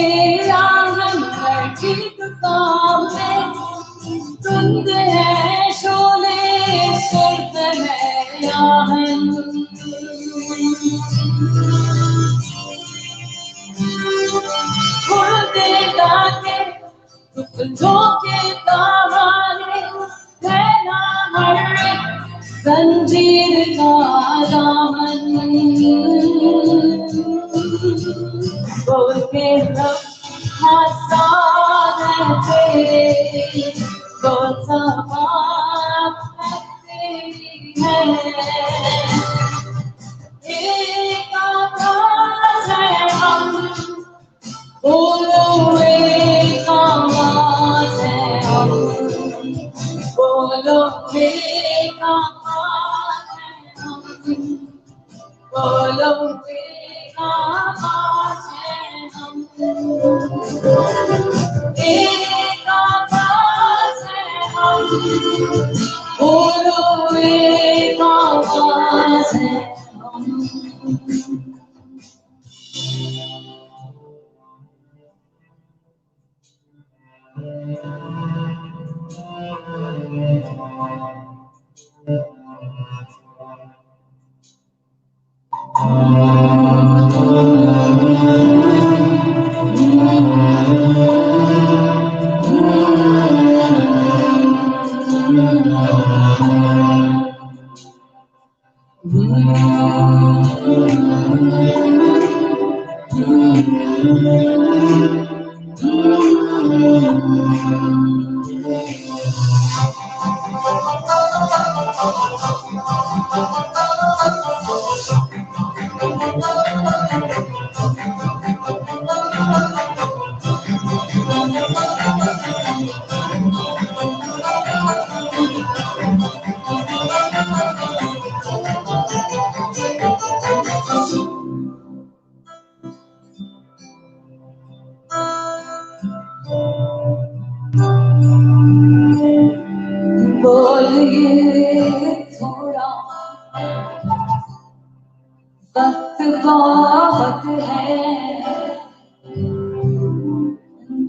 राहन लड़की दुकान में धुंध है शोले सुर्द है आहन उड़ते गाके टुकड़ों के तावाने फैला हर जंजीर का दामन बोल के लो आजाद है तेरे बोल ज़बान तेरी है एक आवाज़ है हम बोलो एक आवाज है हम, बोलो एक आवाज है हम, एक आवाज है हम, बोलो एक आवाज है हम। बोलिए थोड़ा वक्त बहुत है,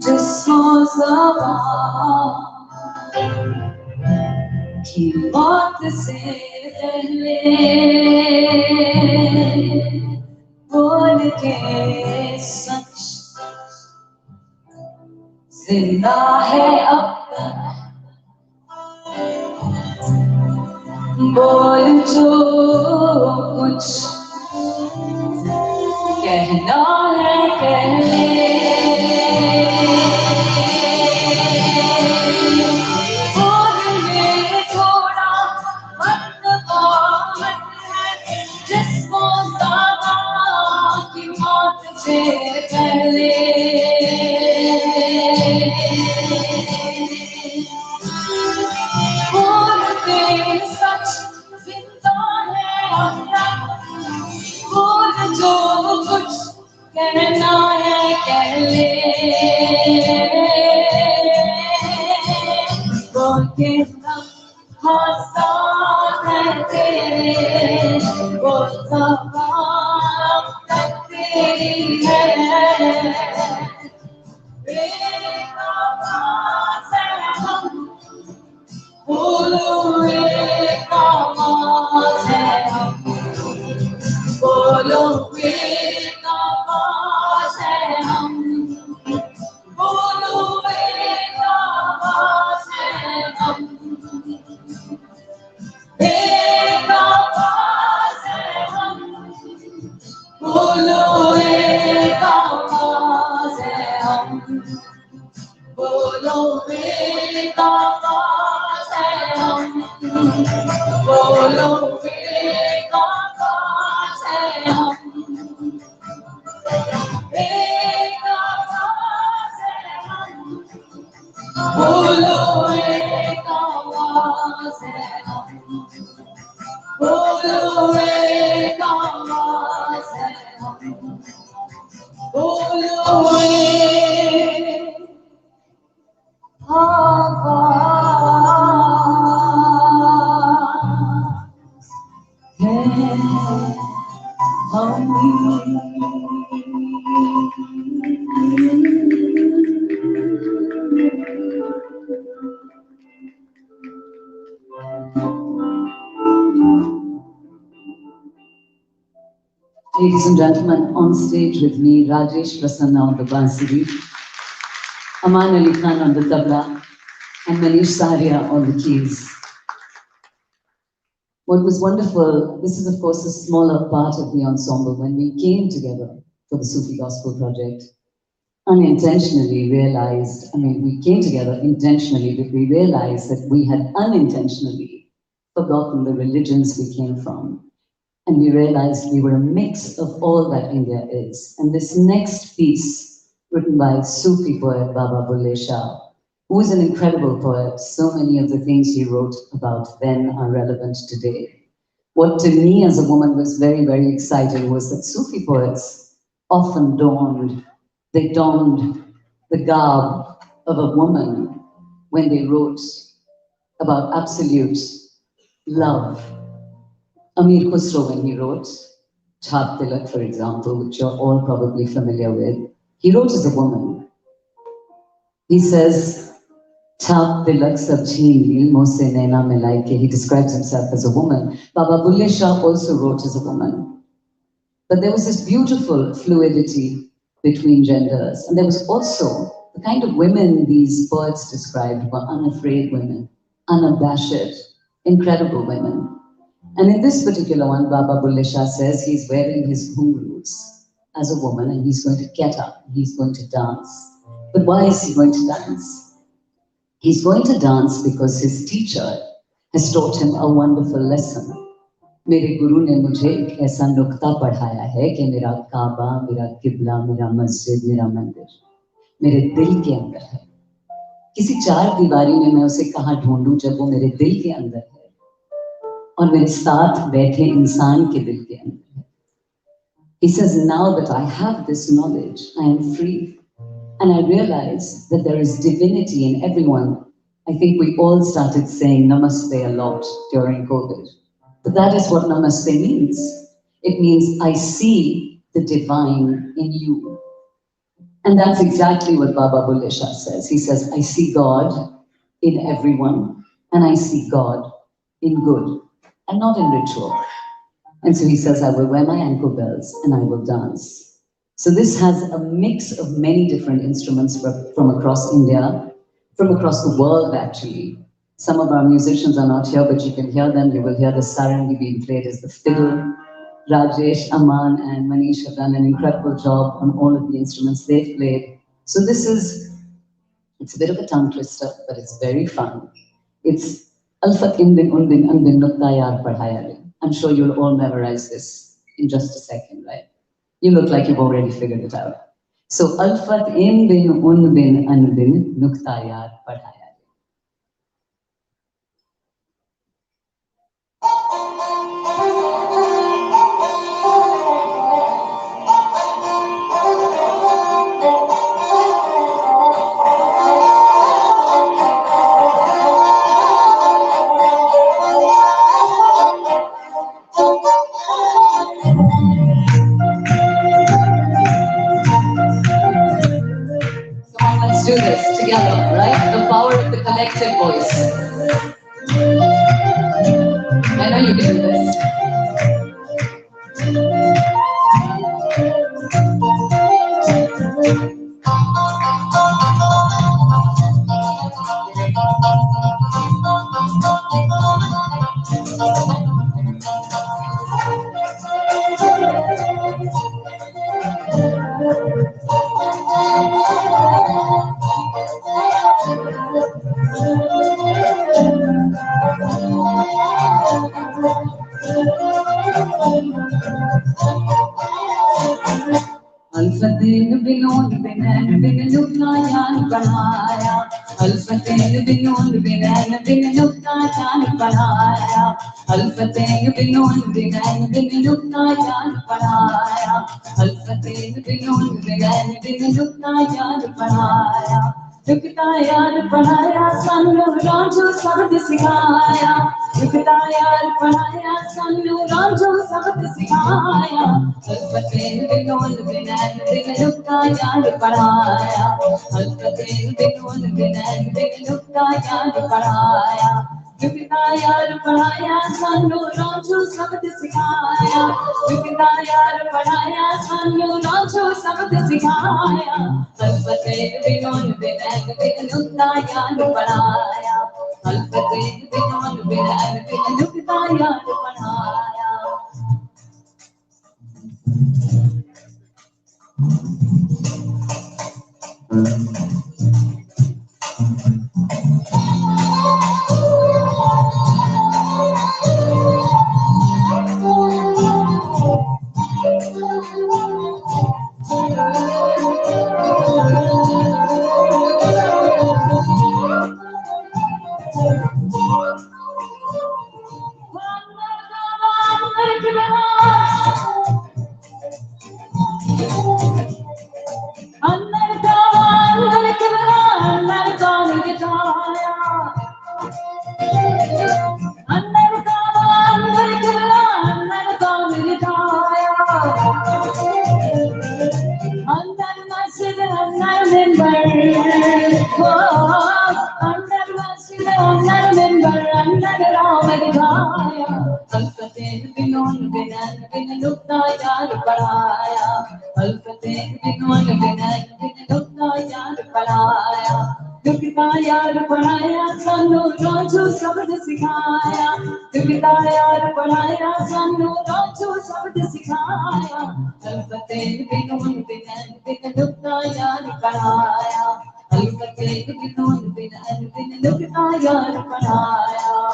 जिस्मों ज़बान की मौत से पहले बोल के सच जिंदा है अब तक, बोल जो कुछ कहना है कह ले, बोलिए थोड़ा वक्त बहुत है, जिसको ज़बान की मौत से पहले बोलते सच जिंदा है अब तक, बोल जो कुछ कहना है कह ले, बोल के सब आसान है तेरे, बोल सब अब तक तेरी है, एक आवाज़ है हम, बोलो एक आवाज़ है हम, बोलो एक आवाज़ है हम, बोलो एक आवाज़ है हम, एक आवाज़ है हम, बोलो एक आवाज़ है हम, बोलो एक आवाज़ है हम, बोलो एक आवाज़ है हम, एक आवाज़ है हम, बोलो एक आवाज़ है हम, बोलो एक आवाज़ है हम, बोलो एक Ladies and gentlemen, on stage with me, Rajesh Prasanna on the bansuri, Aman Ali Khan on the tabla, and Manish Saria on the keys. What was wonderful, this is of course a smaller part of the ensemble, when we came together for the Sufi Gospel Project, unintentionally realized, we came together intentionally, but we realized that we had unintentionally forgotten the religions we came from. And we realized we were a mix of all that India is. And this next piece, written by Sufi poet Baba Bulle Shah, who is an incredible poet. So many of the things he wrote about then are relevant today. What to me as a woman was very, very exciting was that Sufi poets often donned the garb of a woman when they wrote about absolute love. Amir Khusro, when he wrote Chhat Tilak, for example, which you're all probably familiar with, he wrote as a woman. He says, Chhat Tilak sab chheen li, mujhse naina milai ke. He describes himself as a woman. Baba Bulle Shah also wrote as a woman. But there was this beautiful fluidity between genders. And there was also the kind of women these poets described were unafraid women, unabashed, incredible women. And in this particular one, Baba Bulle Shah says he's wearing his ghungroos as a woman and he's going to get up, he's going to dance. But why is he going to dance? He's going to dance because his teacher has taught him a wonderful lesson. मेरे गुरु ने मुझे एक ऐसा नुक्ता पढ़ाया है कि मेरा काबा, मेरा किबला, मेरा मस्जिद, मेरा मंदिर मेरे दिल के अंदर है. किसी चार दीवारी में मैं उसे कहाँ ढूंढूं जब वो मेरे दिल के अंदर है और मेरे साथ बैठे इंसान के दिल के अंदर है. He says, now that I have this knowledge, I am free. And I realize that there is divinity in everyone. I think we all started saying Namaste a lot during COVID. But that is what Namaste means. It means I see the divine in you. And that's exactly what Baba Bulle Shah says. He says, I see God in everyone, and I see God in good, and not in ritual. And so he says, I will wear my ankle bells, and I will dance. So this has a mix of many different instruments from across India, from across the world, actually. Some of our musicians are not here, but you can hear them. You will hear the sarangi being played as the fiddle. Rajesh, Aman, and Manish have done an incredible job on all of the instruments they've played. So it's a bit of a tongue twister, but it's very fun. It's Alfat Indin Undin Andin Nuktayar Padhayale. I'm sure you'll all memorize this in just a second, right? You look like you've already figured it out. So Alfat Indin Undin Andin Nuktayar Padhayale. Let's do this together, right? The power of the collective voice. I know you can do this. Alfatin binod binan binuk nayan banaya. Alfatin binod binan binuk nayan banaya. Alfatin binod binan binuk nayan banaya. Alfatin binod binan binuk nayan banaya. Dukta yaar banaya sanu ranju sabd sikhaya. Dukta yaar banaya sanu ranju sabd sikhaya. Alfatin binod binan binuk nayan banaya. Alfatin binod binan binuk nayan banaya. Dukta yaar banaya sanu ranju sabd sikhaya. Dukta yaar banaya sanu ranju sabd sikhaya. Alfatin binod binan binuk nayan banaya. Alfatin binod binan binuk nayan banaya. दुखता यार पढ़ाया सानू रोजू शब्द सिखाया दुखता यार पढ़ाया सानू रोजू शब्द सिखाया अलफते बिनून बिनन बिन दुखता यार पढ़ाया अलफते बिनून बिनन बिन दुखता यार पढ़ाया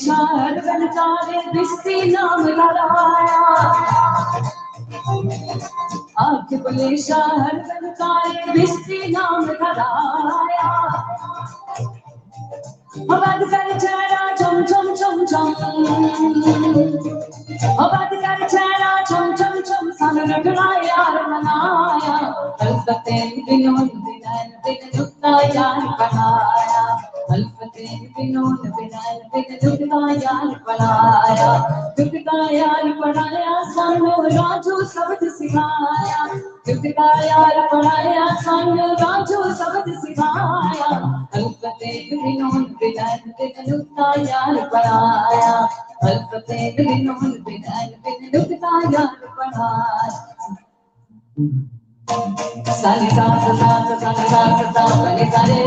शाहर बनचारे बिस्ती नाम लड़ाया आज बोले शाहर बनचारे बिस्ती नाम लड़ाया आवाज कर चेहरा चम चम चम चम आवाज कर चेहरा चम चम चम सन रखना यार मनाया अलफते बिनोन बिनन बिन दुखता यार बनाया अलफते बिनोन बिनन बिन दुखता यार बनाया दुखता यार बनाया सानू राजू शब्द सिखाया दुखता यार बनाया सानू राजू शब्द सिखाया अलफते बिनोन बिनन बिन दुखता यार बनाया अलफते बिनोन बिनन बिन दुखता यार बनाया साले साथ साथ साले साथ साथ बने सारे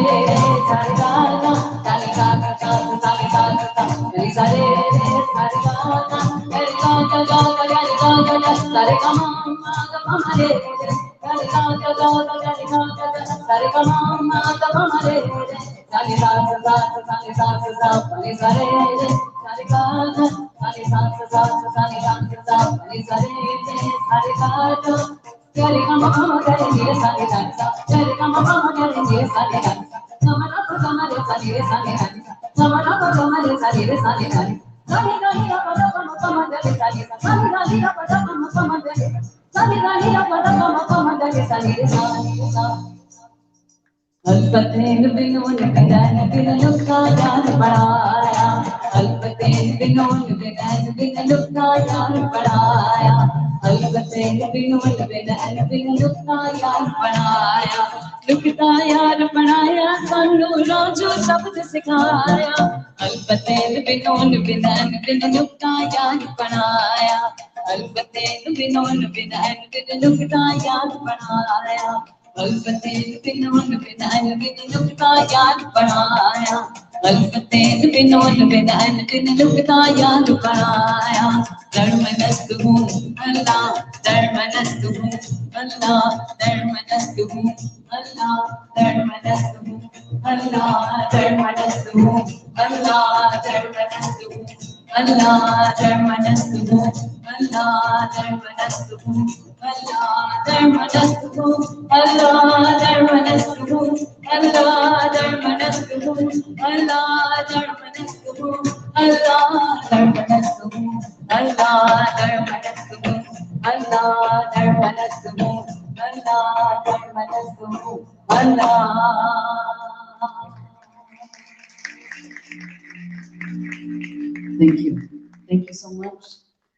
सारे गाना साले साथ साथ साले साथ साथ बने सारे सारे गाना मेरे गाना गाना गाना गाना सारे गाना हमारे सारे गाना गाना गाना सारे गाना हमारे साले साथ साथ साले साथ साथ बने सारे सारे गाना साले साथ साथ साले साथ साथ बने सारे सारे गाना Gare gama gama gare ni sa ni sa sa gare gama gama gare ni sa ni sa gama na gama re sa ni sa ni sa gama na gama re sa ni sa ni sa gani gani ga ga gama gama gare sa ni sa gani gani ga ga gama gama gare gani gani ga ga gama gama gare sa ni sa अलफतेन बिनोन बिनन बिन लुका यार बढ़ाया अलफतेन बिनोन बिनन बिन लुका यार बढ़ाया अलफतेन बिनोन बिनन बिन लुका यार बढ़ाया लुकता यार बढ़ाया सानू रोजू शब्द सिखाया अलफतेन बिनोन बिनन बिन लुका यार बढ़ाया अलफतेन बिनोन बिनन बिन लुकता यार बढ़ाया अलफतेन बिनोन बिनन बिन लुकता यार बढ़ाया अलफतेन बिनोन बिनन बिन लुकता यार बढ़ाया धर्मनस्त हूँ अल्लाह धर्मनस्त हूँ अल्लाह धर्मनस्त हूँ अल्लाह धर्मनस्त हूँ अल्लाह धर्मनस्त हूँ अल्लाह धर्मनस्त हूँ अल्लाह धर्मनस्त हूँ अल्लाह धर्मनस्त हूँ अल्लाह धर्मनस्त हूँ अल्लाह धर्मनस्त हूँ अल्लाह धर्मनस्त हूँ अल्लाह धर्मनस्त हूँ अल्लाह धर्मनस्त हूँ अल्लाह धर्मनस्त हूँ अल्लाह धर्मनस्त हूँ अल्लाह धर्मनस्त हूँ अल्लाह Thank you so much.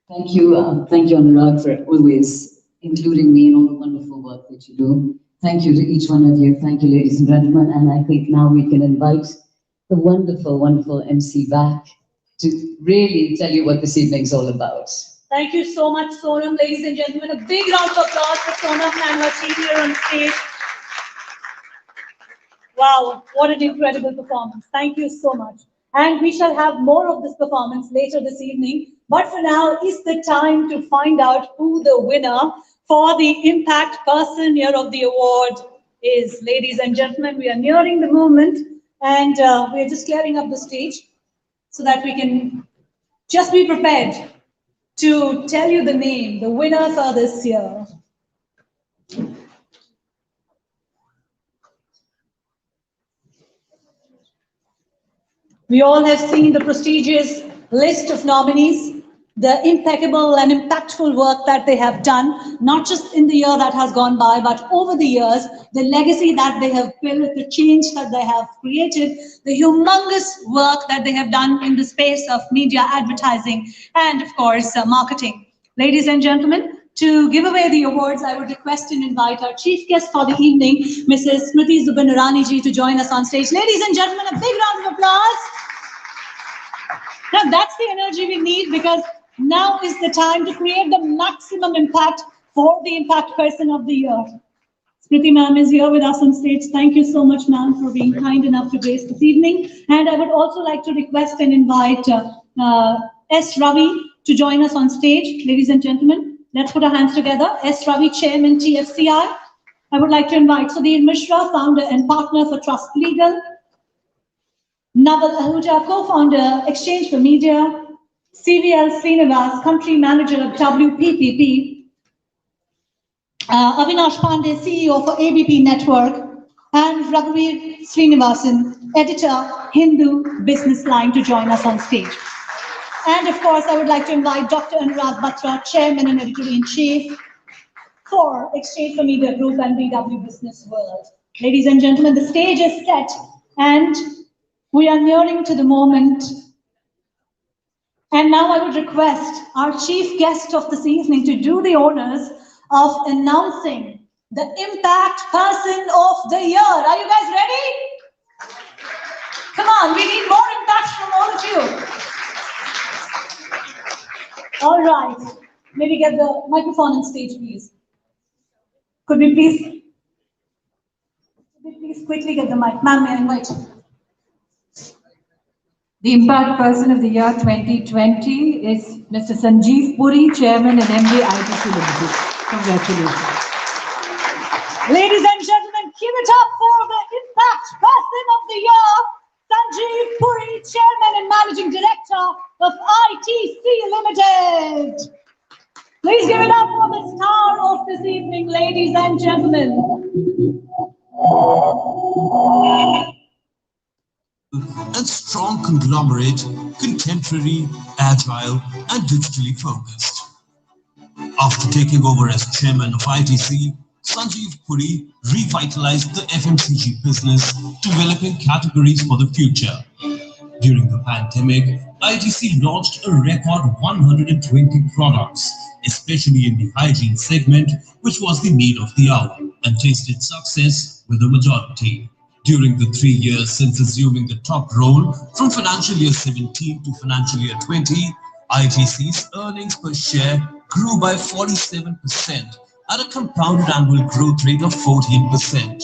Thank you, Anurag, for always including me in all the wonderful work that you do. Thank you to each one of you. Thank you, ladies and gentlemen. And I think now we can invite the wonderful, wonderful MC back to really tell you what this evening's all about. Thank you so much, Sonam. Ladies and gentlemen, a big round of applause for Sonam and her team here on stage. Wow, what an incredible performance. Thank you so much. And we shall have more of this performance later this evening. But for now, is the time to find out who the winner for the Impact Person Year of the Award is. Ladies and gentlemen, we are nearing the moment, and we're just clearing up the stage so that we can just be prepared to tell you the name, the winner for this year. We all have seen the prestigious list of nominees, the impeccable and impactful work that they have done, not just in the year that has gone by, but over the years, the legacy that they have built, the change that they have created, the humongous work that they have done in the space of media advertising, and of course, marketing. Ladies and gentlemen, to give away the awards, I would request and invite our chief guest for the evening, Mrs. Smriti Zubin ji, to join us on stage. Ladies and gentlemen, a big round of applause. Now that's the energy we need, because now is the time to create the maximum impact for the Impact Person of the Year. Smriti ma'am is here with us on stage. Thank you so much, ma'am, for being kind enough to grace this evening. And I would also like to request and invite S. Ravi to join us on stage. Ladies and gentlemen, let's put our hands together. S. Ravi, Chairman, TFCI. I would like to invite Sudhir Mishra, Founder and Partner for Trust Legal. Naval Ahuja, Co-Founder, Exchange4Media. CVL Srinivas, Country Manager of WPPP. Avinash Pandey, CEO for ABP Network. And Raghuveer Srinivasan, Editor, Hindu Business Line, to join us on stage. And of course, I would like to invite Dr. Anurag Batra, Chairman and Editor-in-Chief for Exchange4Media Group and BW Business World. Ladies and gentlemen, the stage is set, and we are nearing to the moment. And now I would request our chief guest of this evening to do the honors of announcing the Impact Person of the Year. Are you guys ready? Come on, we need more impact from all of you. All right, maybe get the microphone on stage, please. Could we please quickly get the mic? Ma'am, may I invite you? The Impact Person of the Year 2020 is Mr. Sanjeev Puri, Chairman and MD, ITC Limited. Congratulations. Ladies and gentlemen, give it up for the Impact Person of the Year, Sanjeev Puri, Chairman and Managing Director of ITC Limited. Please give it up for the star of this evening, ladies and gentlemen. And strong conglomerate, contemporary, agile, and digitally focused. After taking over as chairman of ITC, Sanjeev Puri revitalized the FMCG business, developing categories for the future. During the pandemic, ITC launched a record 120 products, especially in the hygiene segment, which was the need of the hour, and tasted success with a majority. During the 3 years since assuming the top role, from financial year 17 to financial year 20, ITC's earnings per share grew by 47% at a compounded annual growth rate of 14%.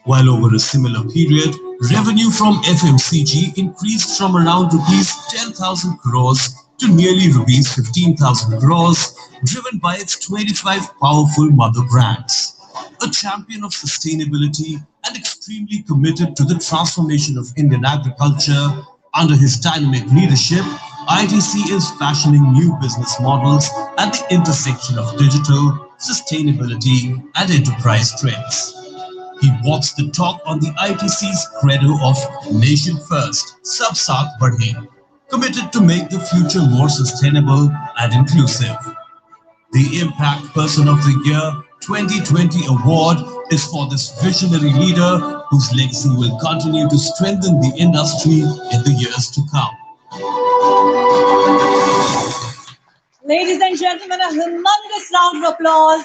While over a similar period, revenue from FMCG increased from around rupees 10,000 crores to nearly rupees 15,000 crores, driven by its 25 powerful mother brands. A champion of sustainability and extremely committed to the transformation of Indian agriculture, under his dynamic leadership, ITC is fashioning new business models at the intersection of digital, sustainability, and enterprise trends. He walks the talk on the ITC's credo of Nation First, Sab Saath Badhe, committed to make the future more sustainable and inclusive. The Impact Person of the Year 2020 award is for this visionary leader whose legacy will continue to strengthen the industry in the years to come. Ladies and gentlemen, a humongous round of applause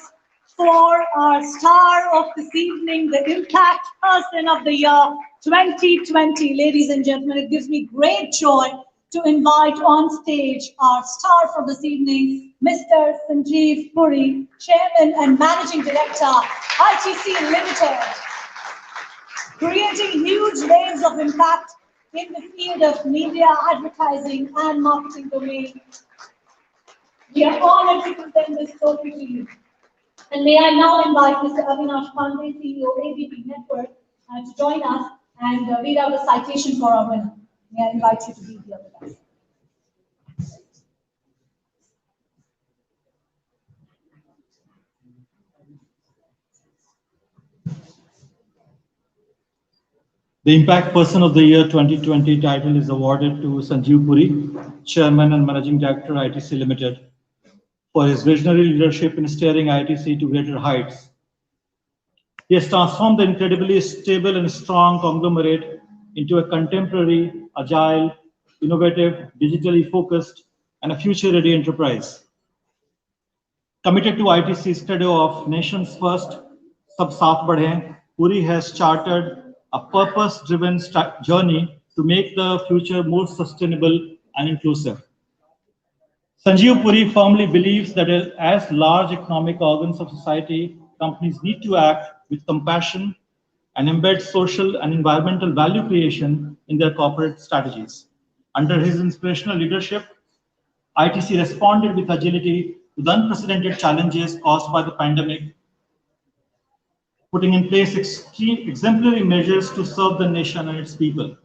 for our star of this evening, the Impact Person of the Year 2020. Ladies and gentlemen, it gives me great joy to invite on stage our star for this evening, Mr. Sanjeev Puri, Chairman and Managing Director, ITC Limited, creating huge waves of impact in the field of media, advertising and marketing domain. We are honored to present this trophy to you. And may I now invite Mr. Avinash Pandey, CEO, ABP Network, to join us and read out a citation for our winner. May I invite you to be here with us. The Impact Person of the Year 2020 title is awarded to Sanjeev Puri, Chairman and Managing Director, ITC Limited, for his visionary leadership in steering ITC to greater heights. He has transformed the incredibly stable and strong conglomerate into a contemporary, agile, innovative, digitally focused, and a future-ready enterprise. Committed to ITC's credo of nation's first, sab saath badhe, Puri has chartered a purpose-driven journey to make the future more sustainable and inclusive. Sanjeev Puri firmly believes that as large economic organs of society, companies need to act with compassion and embed social and environmental value creation in their corporate strategies. Under his inspirational leadership, ITC responded with agility to the unprecedented challenges caused by the pandemic, putting in place exemplary measures to serve the nation and its people.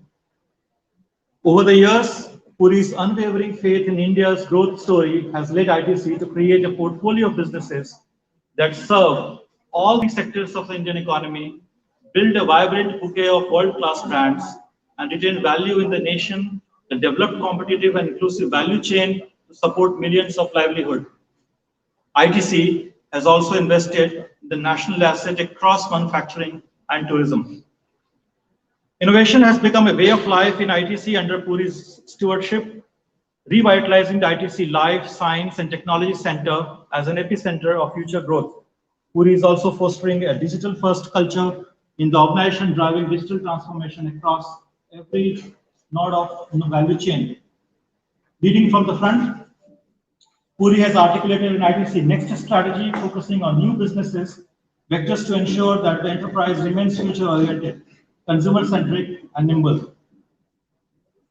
Over the years, Puri's unwavering faith in India's growth story has led ITC to create a portfolio of businesses that serve all the sectors of the Indian economy, build a vibrant bouquet of world-class brands, and retain value in the nation, the developed, competitive, and inclusive value chain to support millions of livelihood. ITC has also invested in the national asset across manufacturing and tourism. Innovation has become a way of life in ITC under Puri's stewardship, revitalizing the ITC Life Science and Technology Center as an epicenter of future growth. Puri is also fostering a digital-first culture in the organization, driving digital transformation across every node of the value chain. Leading from the front, Puri has articulated an ITC Next strategy focusing on new businesses, vectors to ensure that the enterprise remains future-oriented, consumer-centric, and nimble.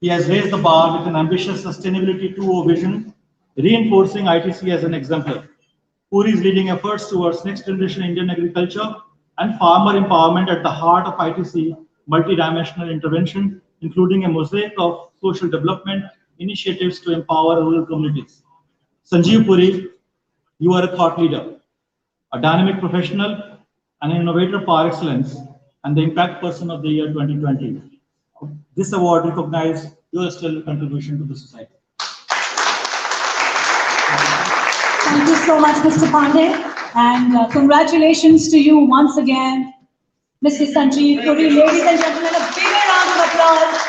He has raised the bar with an ambitious Sustainability 2.0 vision, reinforcing ITC as an exemplar. Puri is leading efforts towards next-generation Indian agriculture and farmer empowerment at the heart of ITC multidimensional intervention, including a mosaic of social development initiatives to empower rural communities. Sanjeev Puri, you are a thought leader, a dynamic professional, and an innovator par excellence, and the Impact Person of the Year 2020. This award recognizes your stellar contribution to the society. Thank you so much, Mr. Pandey, and congratulations to you once again, Mr. Sanjeev Puri. Ladies and gentlemen, a bigger round of applause.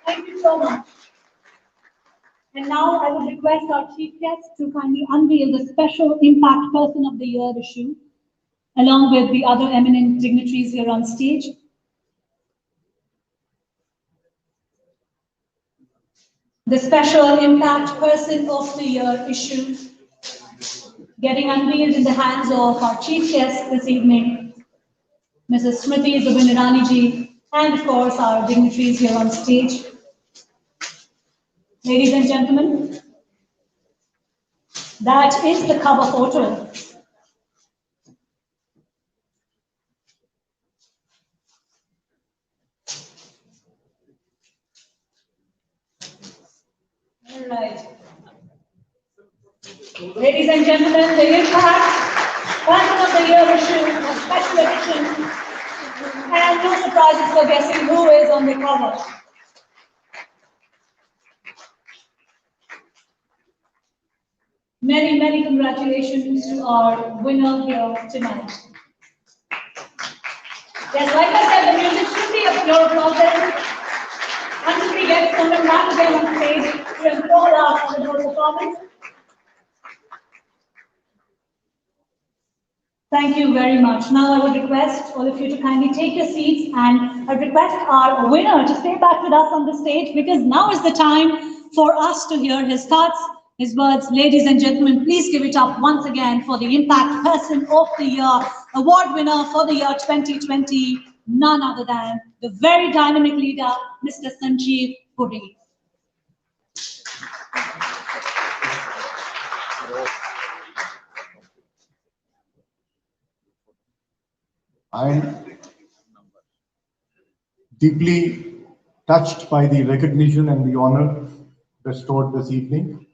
Thank you so much. And now I would request our chief guest to kindly unveil the special Impact Person of the Year issue, along with the other eminent dignitaries here on stage. The special Impact Person of the Year issue getting unveiled in the hands of our chief guest this evening, Mrs. Smriti Zubinirani ji, and of course our dignitaries here on stage. Ladies and gentlemen, that is the cover photo. All right. Ladies and gentlemen, the Impact Person of the Year issue, a special edition, and no surprises for guessing who is on the cover. Many, many congratulations to our winner here tonight. Yes, like I said, the music should be of your applause until we get someone back again on stage to enthrall us with your performance. Thank you very much. Now I would request all of you to kindly take your seats, and I request our winner to stay back with us on the stage, because now is the time for us to hear his thoughts, his words. Ladies and gentlemen, please give it up once again for the Impact Person of the Year, award winner for the year 2020, none other than the very dynamic leader, Mr. Sanjeev Puri. I am deeply touched by the recognition and the honor bestowed this evening.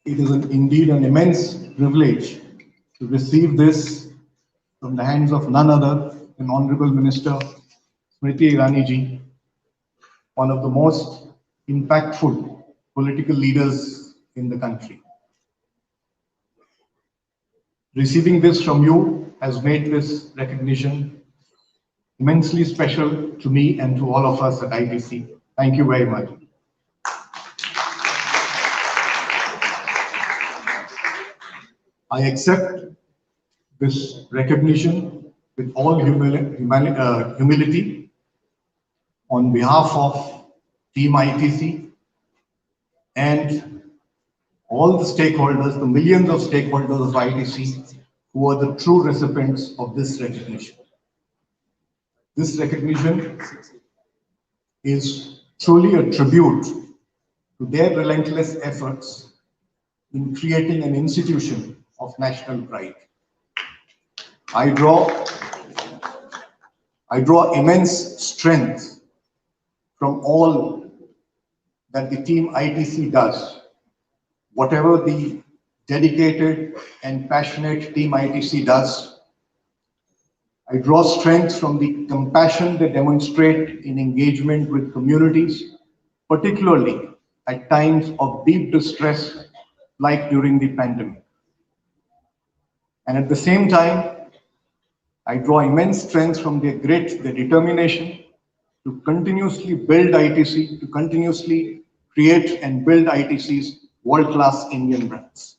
It is indeed an immense privilege to receive this from the hands of none other than Honorable Minister Smriti Irani ji, one of the most impactful political leaders in the country. Receiving this from you has made this recognition immensely special to me and to all of us at ITC. Thank you very much. I accept this recognition with all humility on behalf of Team ITC and all the stakeholders, the millions of stakeholders of ITC who are the true recipients of this recognition. This recognition is truly a tribute to their relentless efforts in creating an institution of national pride. I draw immense strength from all that the Team ITC does. Whatever the dedicated and passionate Team ITC does, I draw strength from the compassion they demonstrate in engagement with communities, particularly at times of deep distress like during the pandemic. And at the same time, I draw immense strength from their grit, their determination to continuously build ITC, to continuously create and build ITC's world-class Indian brands.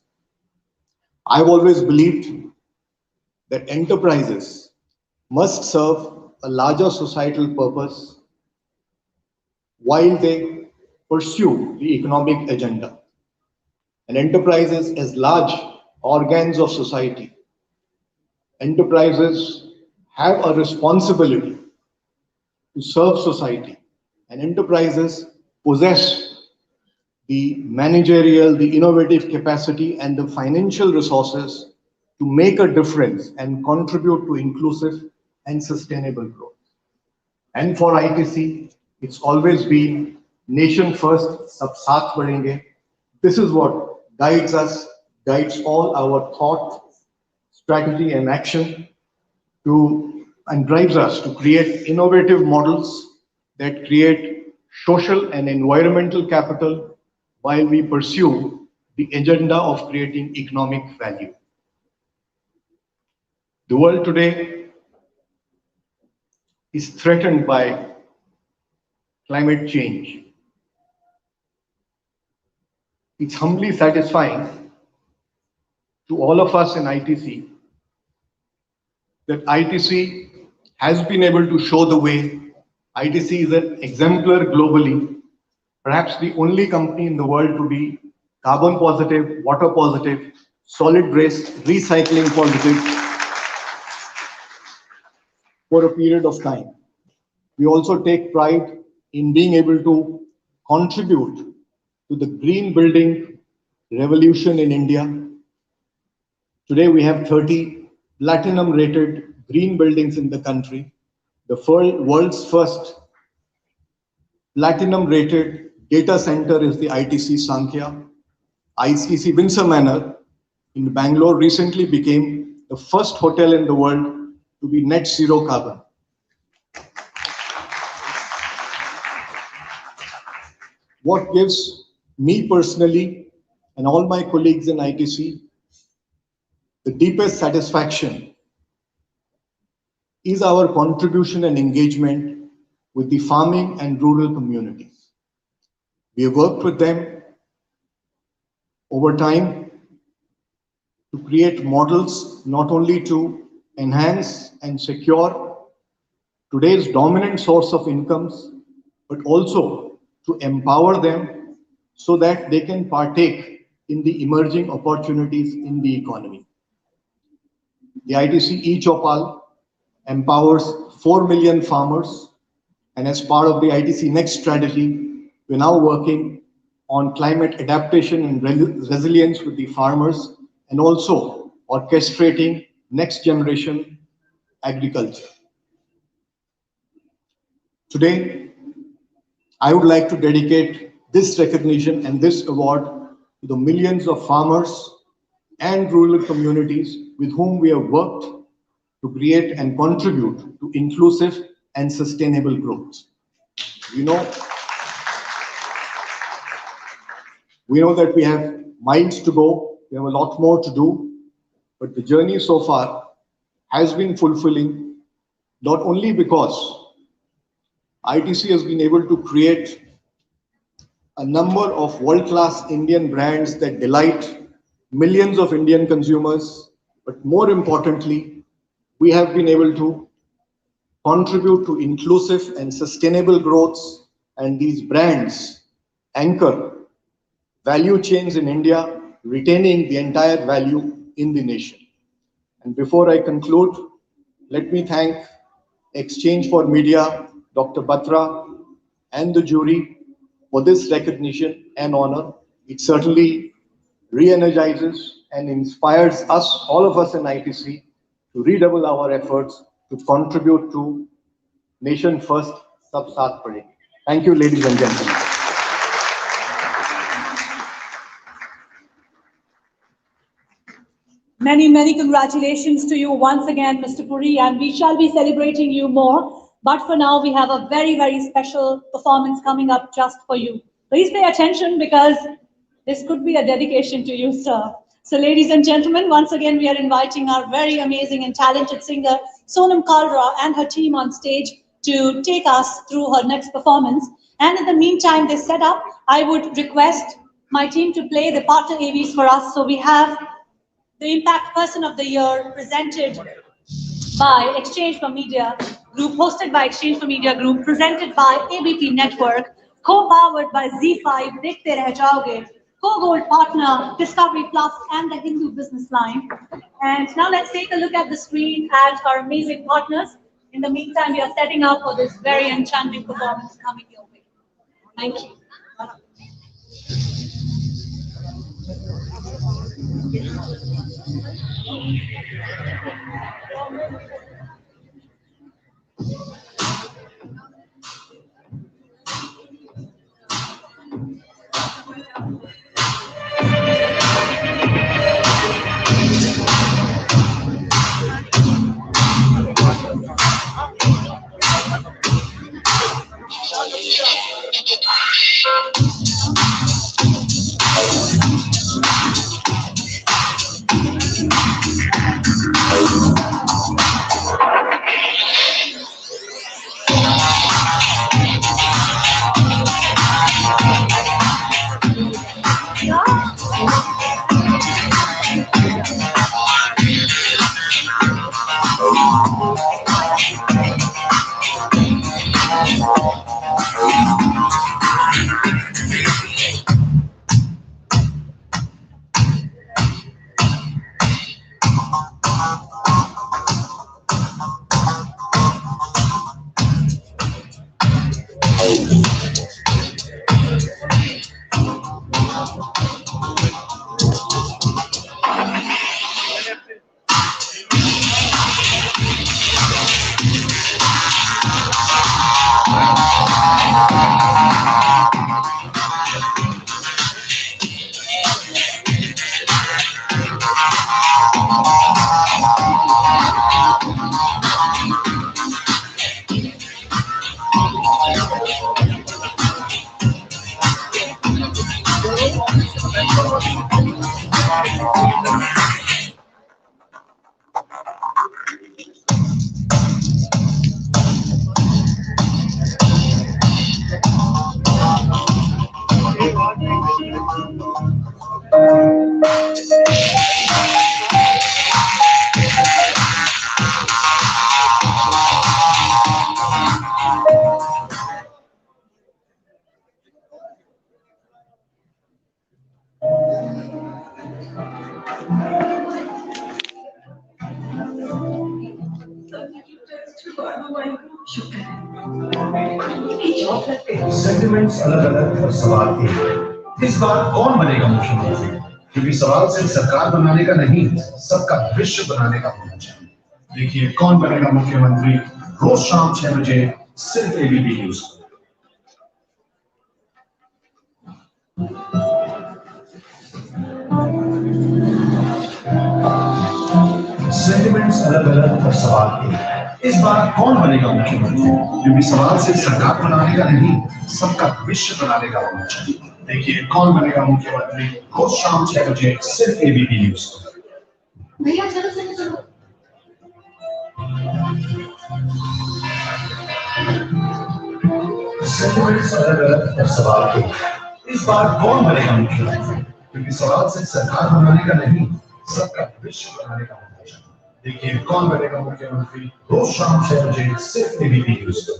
I've always believed that enterprises must serve a larger societal purpose while they pursue the economic agenda. And enterprises as large organs of society, enterprises have a responsibility to serve society, and enterprises possess the managerial, the innovative capacity, and the financial resources to make a difference and contribute to inclusive and sustainable growth. And for ITC, it's always been nation first, sab saath badhenge. This is what guides us, guides all our thought, strategy, and action and drives us to create innovative models that create social and environmental capital while we pursue the agenda of creating economic value. The world today is threatened by climate change. It's humbly satisfying to all of us in ITC that ITC has been able to show the way. ITC is an exemplar globally, perhaps the only company in the world to be carbon positive, water positive, solid waste recycling positive for a period of time. We also take pride in being able to contribute to the green building revolution in India. Today we have 30 platinum rated green buildings in the country. The world's first platinum rated data center is the ITC Sankhya. ITC Windsor Manor in Bangalore recently became the first hotel in the world to be net zero carbon. What gives me personally and all my colleagues in ITC the deepest satisfaction is our contribution and engagement with the farming and rural communities. We have worked with them over time to create models not only to enhance and secure today's dominant source of incomes, but also to empower them so that they can partake in the emerging opportunities in the economy. The ITC e-Chopal empowers 4 million farmers, and as part of the ITC Next strategy, we're now working on climate adaptation and resilience with the farmers, and also orchestrating next generation agriculture. Today, I would like to dedicate this recognition and this award to the millions of farmers and rural communities with whom we have worked to create and contribute to inclusive and sustainable growth. We know that we have miles to go, we have a lot more to do, but the journey so far has been fulfilling, not only because ITC has been able to create a number of world-class Indian brands that delight millions of Indian consumers, but more importantly, we have been able to contribute to inclusive and sustainable growth, and these brands anchor value chains in India, retaining the entire value in the nation. And before I conclude, let me thank Exchange4Media, Dr. Batra, and the jury for this recognition and honor. It certainly re-energizes and inspires us, all of us in ITC, to redouble our efforts to contribute to Nation First, Sab Saath Padhenge. Thank you, ladies and gentlemen. Many, many congratulations to you once again, Mr. Puri, and we shall be celebrating you more. But for now, we have a very, very special performance coming up just for you. Please pay attention because this could be a dedication to you, sir. So ladies and gentlemen, once again, we are inviting our very amazing and talented singer, Sonam Kalra, and her team on stage to take us through her next performance. And in the meantime, they set up, I would request my team to play the partner AVs for us. So we have the Impact Person of the Year presented by Exchange4Media Group, hosted by Exchange4Media Group, presented by ABP Network, co-powered by Z5, Dekhte Reh Jaoge, co-gold partner, Discovery Plus, and the Hindu Business Line. And now let's take a look at the screen at our amazing partners. In the meantime, we are setting up for this very enchanting performance coming your way. Thank you. Sentiments अलग अलग और सवाल एक। इस बार कौन बनेगा मुख्यमंत्री? क्योंकि सवाल सिर्फ सरकार बनाने का नहीं, सबका विश्व बनाने का होना चाहिए। देखिए कौन बनेगा मुख्यमंत्री रोज शाम 6 बजे सिर्फ एबीपी न्यूज पर। सेंटिमेंट्स अलग अलग और सवाल एक। इस बार कौन बनेगा मुख्यमंत्री? क्योंकि सवाल सिर्फ सरकार बनाने का नहीं, सबका विश्व बनाने का होना चाहिए। देखिए कौन बनेगा मुख्यमंत्री रोज शाम 6 बजे सिर्फ एबीपी न्यूज पर। भैया चलो चलो चलो। सेंटिमेंट्स अलग अलग और सवाल एक। इस बार कौन बनेगा मुख्यमंत्री? क्योंकि सवाल सिर्फ सरकार बनाने का नहीं, सबका विश्व बनाने का होना चाहिए। देखिए कौन बनेगा मुख्यमंत्री रोज शाम 6 बजे सिर्फ एबीपी न्यूज पर।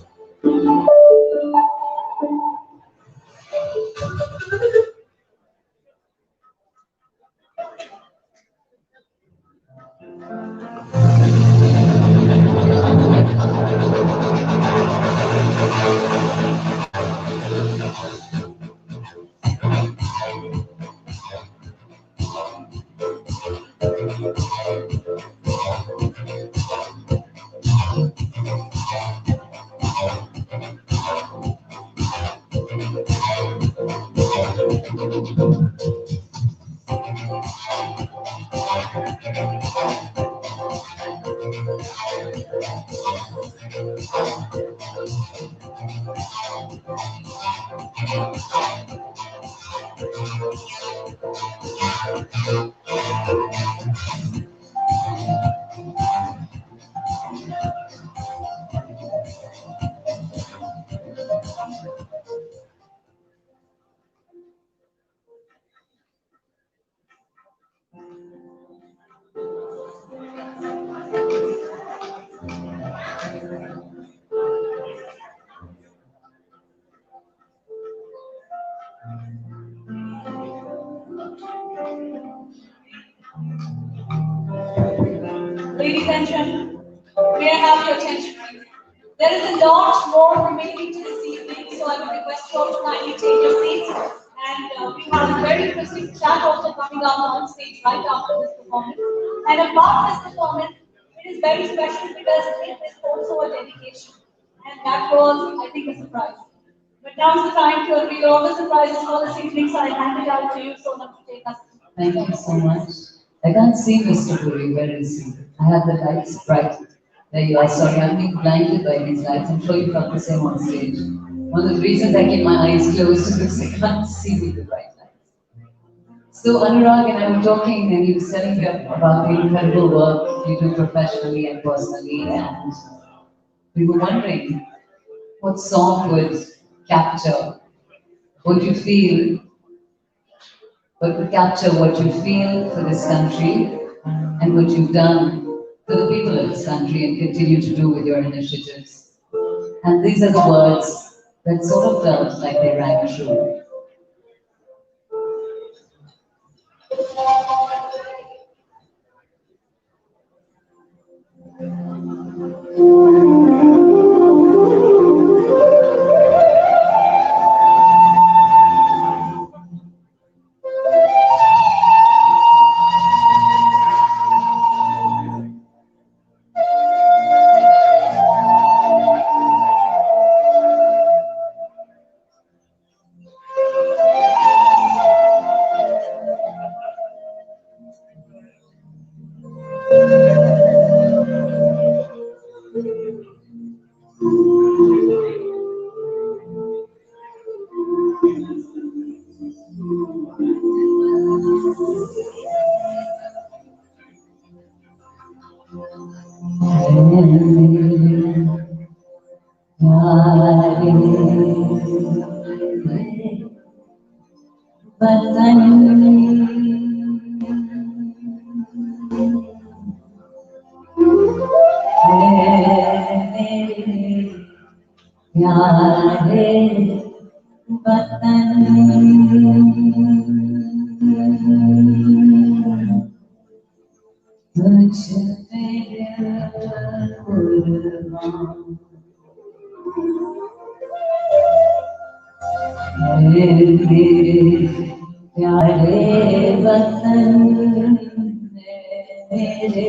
Ladies and gentlemen, may I have your attention, please? There is a lot more remaining to this evening, so I would request you all to kindly take your seats. And we have a very interesting chat also coming up on stage right after this performance. And about this performance, it is very special because it is also a dedication. And that was, I think, a surprise. But now is the time to reveal all the surprises for this evening, so I hand it out to you, Sonam, to take us. Thank you so much. I can't see Mr. Puri. Where is he? I have the lights bright. There you are. Sorry, I'm being blinded by these lights. I'm sure you felt the same on stage. One of the reasons I keep my eyes closed is because I can't see with the bright lights. So Anurag and I were talking, and he was telling me about the incredible work you do professionally and personally, and we were wondering what song would capture what you feel, what would capture what you feel for this country and what you've done for the people of this country and continue to do with your initiatives. And these are the words that sort of felt like they rang true. प्यारे वतन मेरे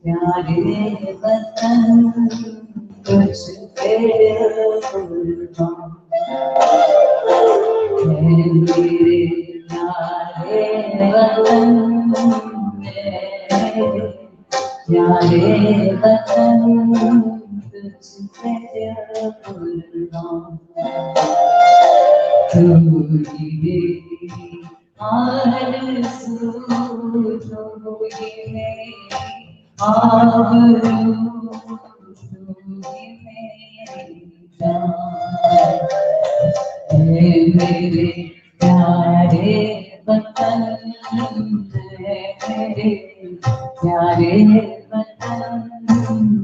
प्यारे वतन तुझ पे कुर्बान मेरे प्यारे वतन मेरे प्यारे वतन तुझ पे कुर्बान तू ही मेरी आरज़ू तू ही मेरी आबरू तू ही मेरी जान मेरे प्यारे वतन मेरे प्यारे वतन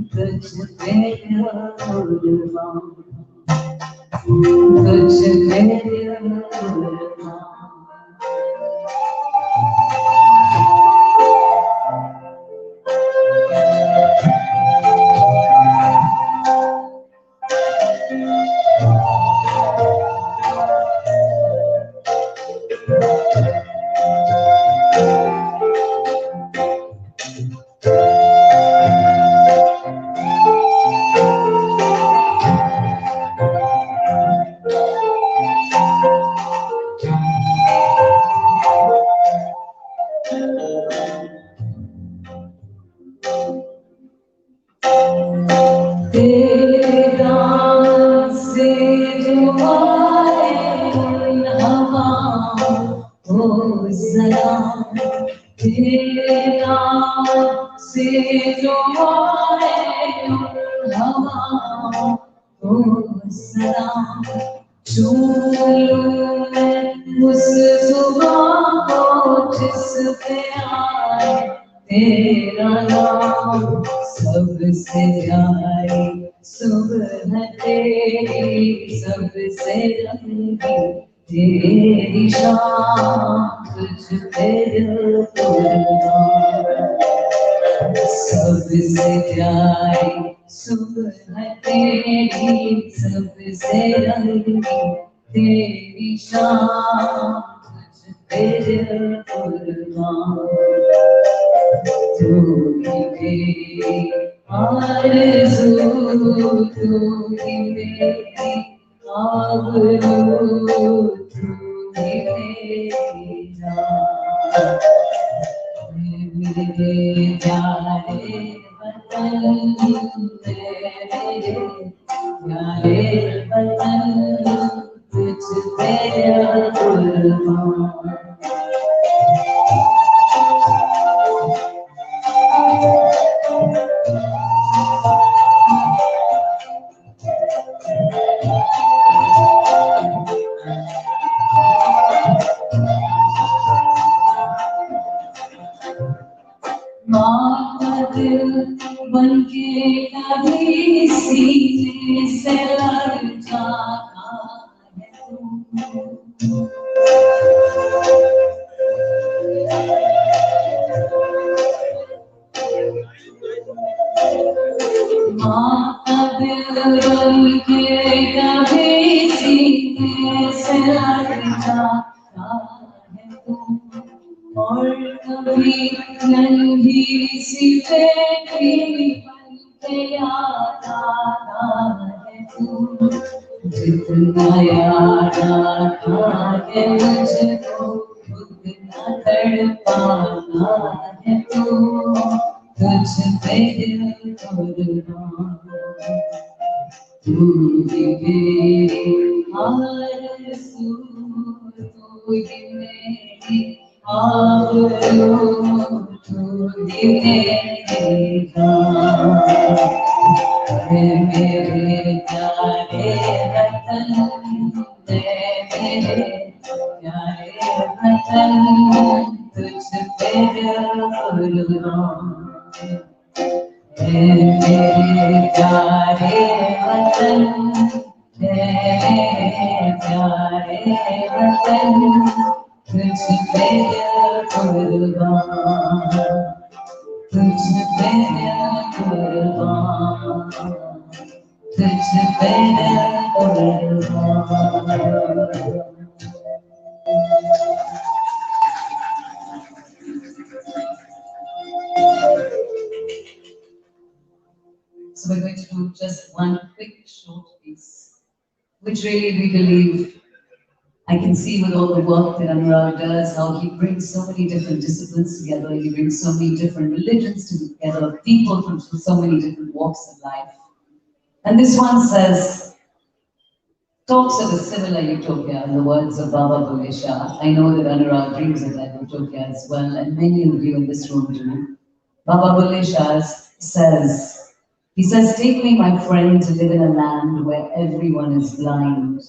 तुझ पे कुर्बान तुझ पे कुर्बान उस सुबह को जिस पे आए तेरा नाम सबसे प्यारी सुबह तेरी सबसे रंगी तेरी शाम तुझ पे कुर्बान सबसे प्यारी सुबह तेरी सबसे रंगी तेरी शाम तुझ पे कुर्बान तू ही मेरी आरज़ू तू ही मेरी आबरू तू ही मेरी जान मेरे प्यारे वतन मेरे प्यारे वतन तुझ पे कुर्बान माँ का दिल बनके कभी सीने से लड़ जाता है तू माँ का दिल बनके कभी सीने से लड़ जाता है तू और कभी नन्ही सी बेटी बनके याद आता है तू जितना याद आता है मुझको उतना तड़पाता है तू तुझ पे कुर्बान तू ही मेरी आरज़ू तू ही मेरी आबरू तू ही मेरी जान मेरे प्यारे वतन मेरे प्यारे वतन तुझ पे कुर्बान मेरे प्यारे वतन मेरे प्यारे वतन तुझ पे कुर्बान तुझ पे कुर्बान तुझ पे कुर्बान So we're going to do just one quick short piece, which really we believe, I can see with all the work that Anurag does, how he brings so many different disciplines together, he brings so many different religions together, people from so many different walks of life. And this one says, talks of a similar utopia in the words of Baba Bole Shah. I know that Anurag dreams of that utopia as well, and many of you in this room do. Baba Bole Shah says, take me, my friend, to live in a land where everyone is blind.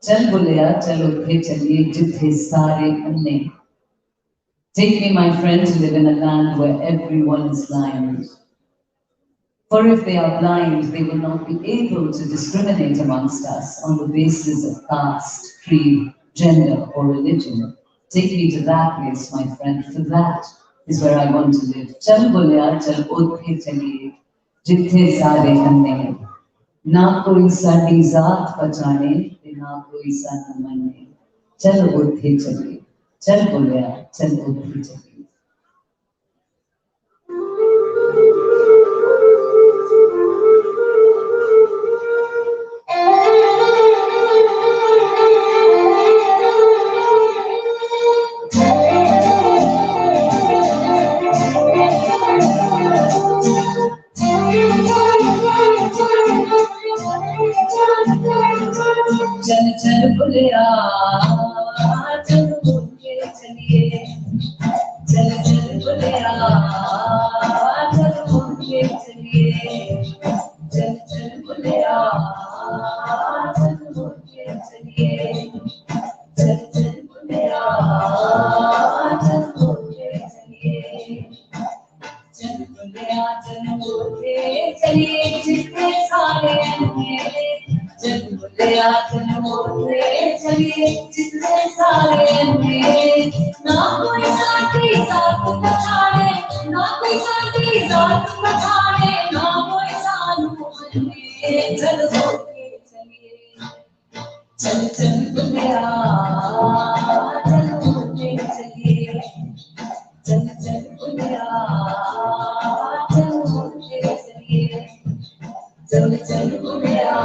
Chal Boleya, chalo the chaliye, jithe sare anne. Take me, my friend, to live in a land where everyone is blind. For if they are blind, they will not be able to discriminate amongst us on the basis of caste, creed, gender, or religion. Take me to that place, my friend, for that is where I want to live. Chal Boleya, chal the chaliye, jithe sare anne. Na koi sadi zaat pachane, na koi san manne. Chal budhe chaliye, chal boleya, chal budhe chaliye. चल चल बुलिया चल बुले चलिए चल चल बुलिया चल बुले चलिए चल चल बुलिया चल बुले चलिए चल चल बुलिया चल बुले चलिए चल बुलिया चल बुले चलिए जितने सारे मेरे चल बुलिया चल बुले चलिए जितने सारे मेरे ना कोई साथी साथ पछाड़े ना कोई साथी साथ पछाड़े ना कोई सानू बने चल बुले चलिए चल चल बुलिया चल बुले चलिए चल चल बुलिया चल बुले चलिए चल चल बुलिया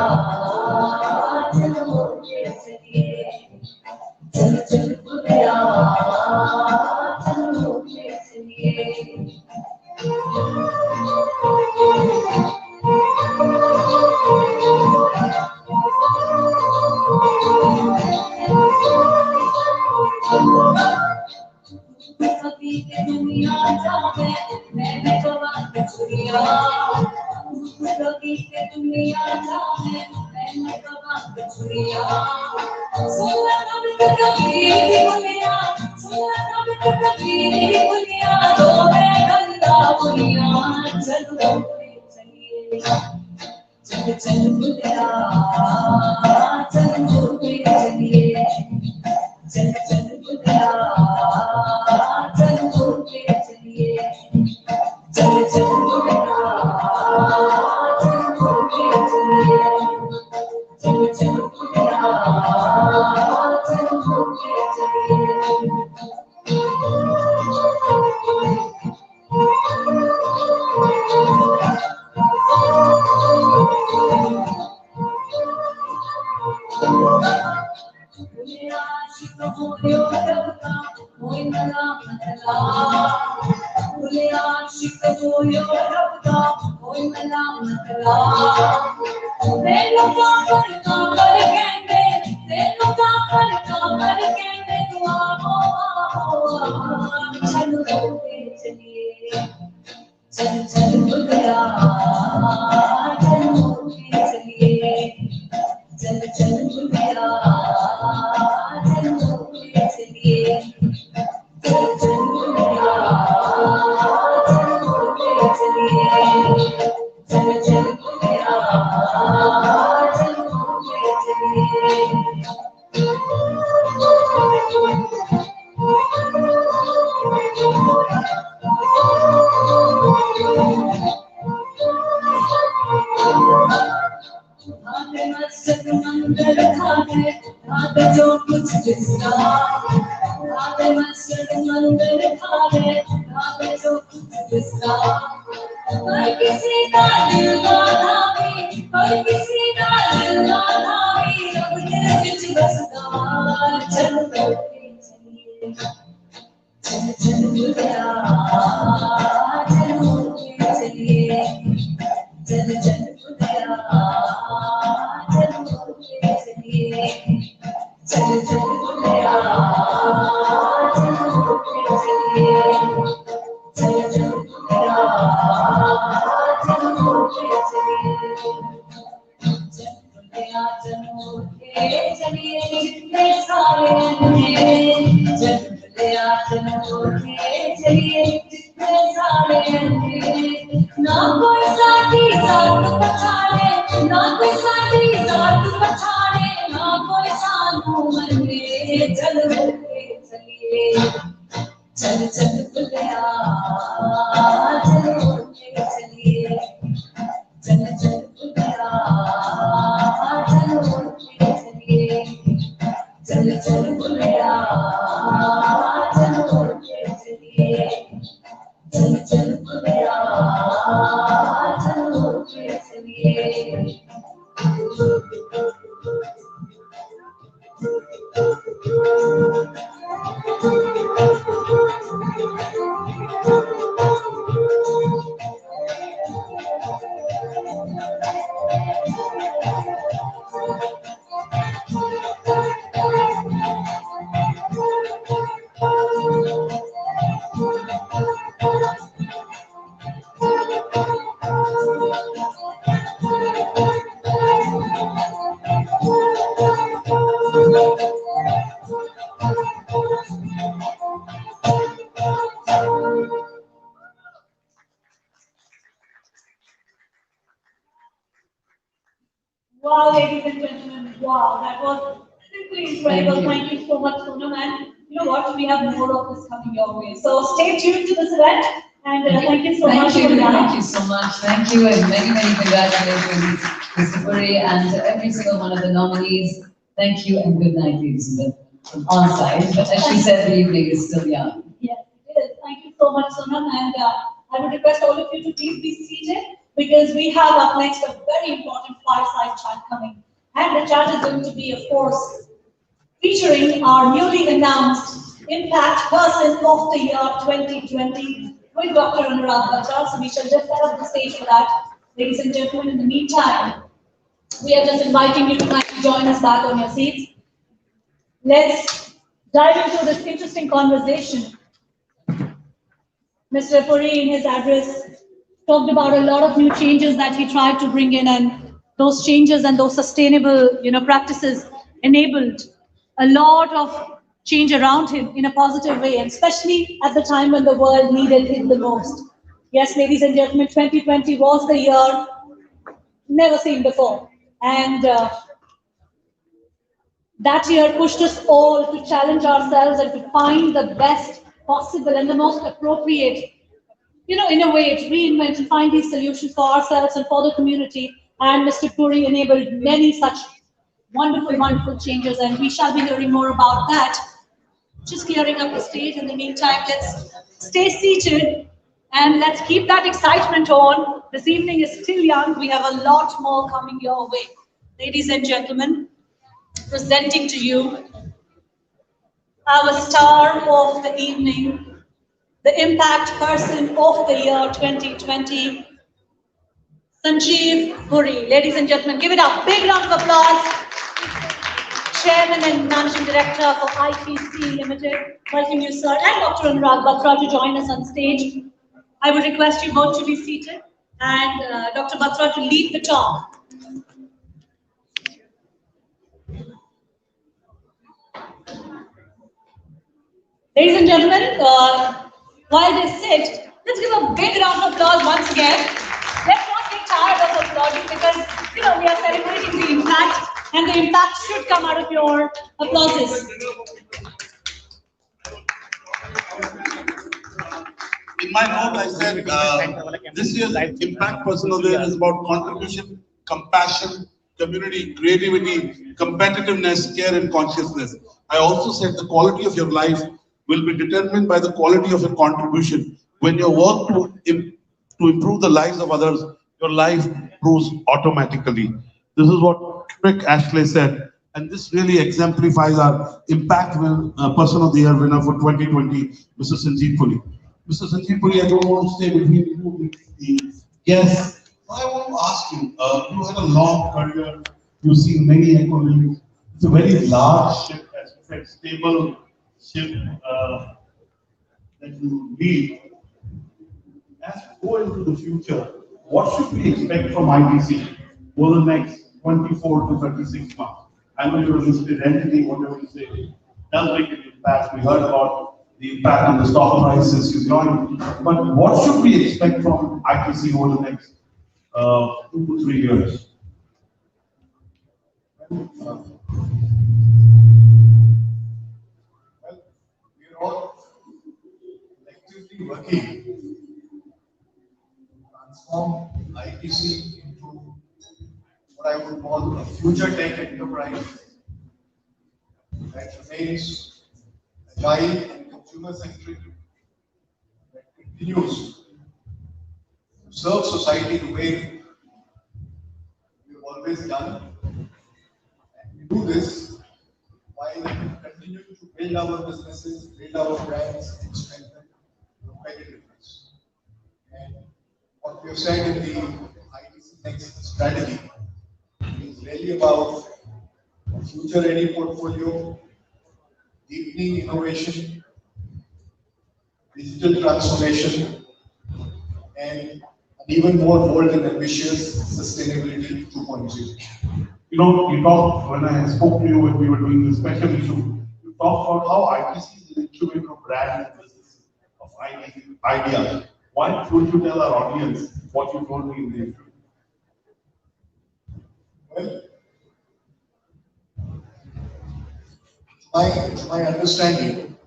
चल बुले चलिए चल चल बुलिया चल बुले चलिए कभी के दुनिया जाने मैंने तो बात छुड़िया कभी के दुनिया जाने मैंने तो बात छुड़िया सुना कभी दुनिया सुना कभी दुनिया दो मैं गंदा दुनिया चलो चलिए चल चल बुलिया चल बुले चलिए चल चल बुलिया चल बुले चलिए चल चल बुलिया चल बुले चलिए चल चल बुलिया चल बुले चलिए चल चल बुलिया चल बुले चलिए चल चल बुलिया चल बुले चलिए चल चल बुलिया चल बुले चलिए चल चल बुलिया चल बुले चलिए जो कुछ जिसका आगे मस्जिद मंदिर खाने आगे जो कुछ जिसका हर किसी का दिल गाना भी हर किसी का दिल गाना भी अब दिल विच बसदा चल चलिए चल चल बुलिया चल चलिए चल चल बुलिया चल चलिए चल चल बुलिया चल चलिए चल चल बुलिया चल चलिए चलिए जितने सारे हैं चलिए चलिए जितने सारे हैं ना कोई साथी साथ पछाड़े ना कोई साथी साथ पछाड़े ना कोई सानू मने चल चलिए चल चल बुलिया चल चलिए चल चल बुलिया चल चलिए चल चल बुलिया चल चलिए चल चल बुलिया चल चलिए Wow, ladies and gentlemen, wow, that was simply incredible. Thank you so much, Sonam. And you know what? We have more of this coming your way. So stay tuned to this event. And thank you so much. Thank you so much. Thank you, and many, many congratulations, Mr. Puri, and to every single one of the nominees. Thank you, and good night, ladies and gentlemen. From our side, but as she said, the evening is still young. Yes, it is. Thank you so much, Sonam. And I would request all of you to please be seated, because we have up next a very important fireside chat coming. And the chat is going to be, of course, featuring our newly announced Impact Person of the Year 2020 with Dr. Anurag Batra. So we shall just set up the stage for that. Ladies and gentlemen, in the meantime, we are just inviting you to kindly join us back on your seats. Let's dive into this interesting conversation. Mr. Puri, in his address, talked about a lot of new changes that he tried to bring in, and those changes and those sustainable, practices enabled a lot of change around him in a positive way, and especially at the time when the world needed it the most. Yes, ladies and gentlemen, 2020 was the year never seen before, and that year pushed us all to challenge ourselves and to find the best possible and the most appropriate, in a way, to reinvent and find these solutions for ourselves and for the community. And Mr. Puri enabled many such wonderful, wonderful changes, and we shall be hearing more about that. Just clearing up the stage. In the meantime, let's stay seated and let's keep that excitement on. This evening is still young. We have a lot more coming your way. Ladies and gentlemen, presenting to you our star of the evening, the Impact Person of the Year 2020, Sanjeev Puri. Ladies and gentlemen, give it up. Big round of applause. Chairman and Managing Director for IPC Limited. Welcome you, sir, and Dr. Anurag Batra to join us on stage. I would request you both to be seated and Dr. Batra to lead the talk. Ladies and gentlemen, while they sit, let's give a big round of applause once again. Let's not get tired of applauding, because we are celebrating the impact, and the impact should come out of your applauses. In my note, I said this year's Impact Person of the Year is about contribution, compassion, community, creativity, competitiveness, care, and consciousness. I also said the quality of your life will be determined by the quality of your contribution. When you work to improve the lives of others, your life improves automatically. This is what Rick Ashley said, and this really exemplifies our Impact Person of the Year winner for 2020, Mr. Sanjeev Puri. Mr. Sanjeev Puri, I don't want to stay between you the guests. I want to ask you, you had a long career, you've seen many accolades. It's a very large ship, a stable ship that you lead. As we go into the future, what should we expect from ITC over the next 24 to 36 months? I know you're a listed entity, whatever you say, does make an impact. We heard about the impact on the stock prices you joined, but what should we expect from ITC over the next 2 to 3 years? We're all collectively working to transform ITC into what I would call a future tech enterprise that remains agile and consumer-centric, that continues to serve society the way we've always done. And we do this while continuing to build our businesses, build our brands, and strengthen competitiveness. And what we have said in the ITC Next strategy is really about a future-ready portfolio, deepening innovation, digital transformation, and an even more bold and ambitious sustainability 2.0. You know, you talked, when I spoke to you when we were doing the special issue, you talked about how ITC is an incubator of brand and business, of ideas. Why don't you tell our audience what you told me in the interview? Well, to my understanding,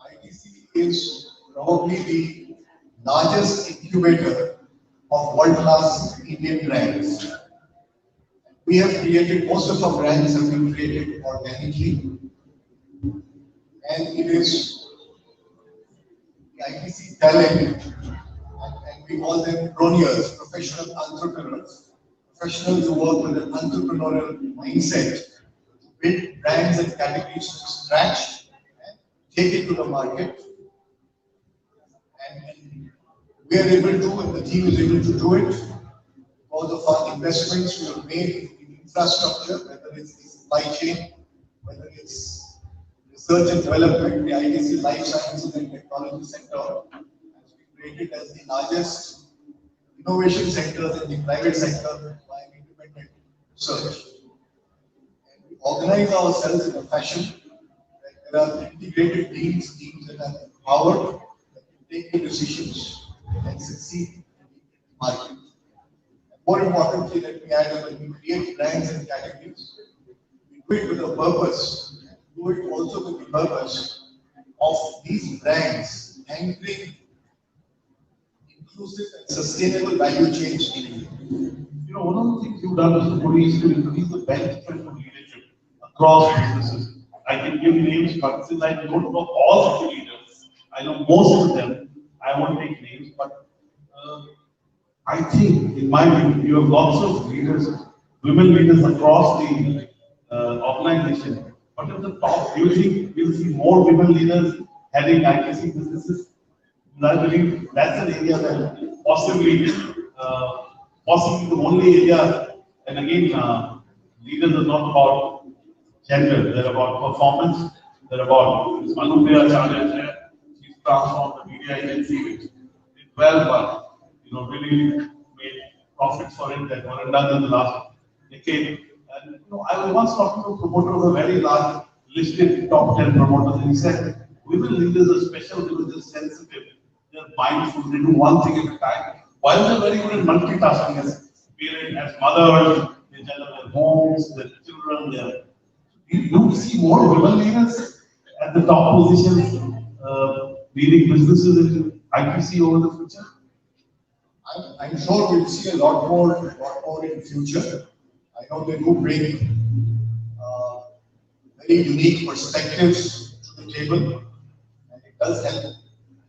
ITC is probably the largest incubator of world-class Indian brands. We have created, most of our brands have been created organically, and it is the ITC talent, and we call them croniers, professional entrepreneurs, professionals who work with an entrepreneurial mindset to build brands and categories from scratch and take it to the market. And we are able to, and the team is able to do it because of our investments we have made in infrastructure, whether it's the supply chain, whether it's research and development. The ITC Life Sciences and Technology Center has been created as the largest innovation centers in the private sector by independent research. And we organize ourselves in a fashion that there are integrated teams that are empowered, that can take the decisions and succeed in the market. More importantly, that we add when we create brands and categories, we do it with a purpose, and do it also with the purpose of these brands anchoring inclusive and sustainable value chains in India. You know, one of the things you've done as a police is to increase the bench strength of leadership across businesses. I can give names, but since I don't know all of the leaders, I know most of them. I won't take names, but I think, in my view, you have lots of leaders, women leaders across the organization. But at the top, do you think we'll see more women leaders heading ITC businesses? I believe that's an area that possibly the only area, and again, leaders are not about gender, they're about performance, they're about Anupya Charya, she's transformed the media agency, which did well, but really made profits for it that weren't done in the last decade. And I was once talking to a promoter of a very large listed top 10 promoters, and he said, women leaders are special because they're sensitive, they're mindful, they do one thing at a time. While they're very good at multitasking as parents, as mothers, they juggle their homes, their children, do we see more women leaders at the top positions leading businesses in ITC over the future? I'm sure we'll see a lot more in the future. I know they do bring very unique perspectives to the table, and it does help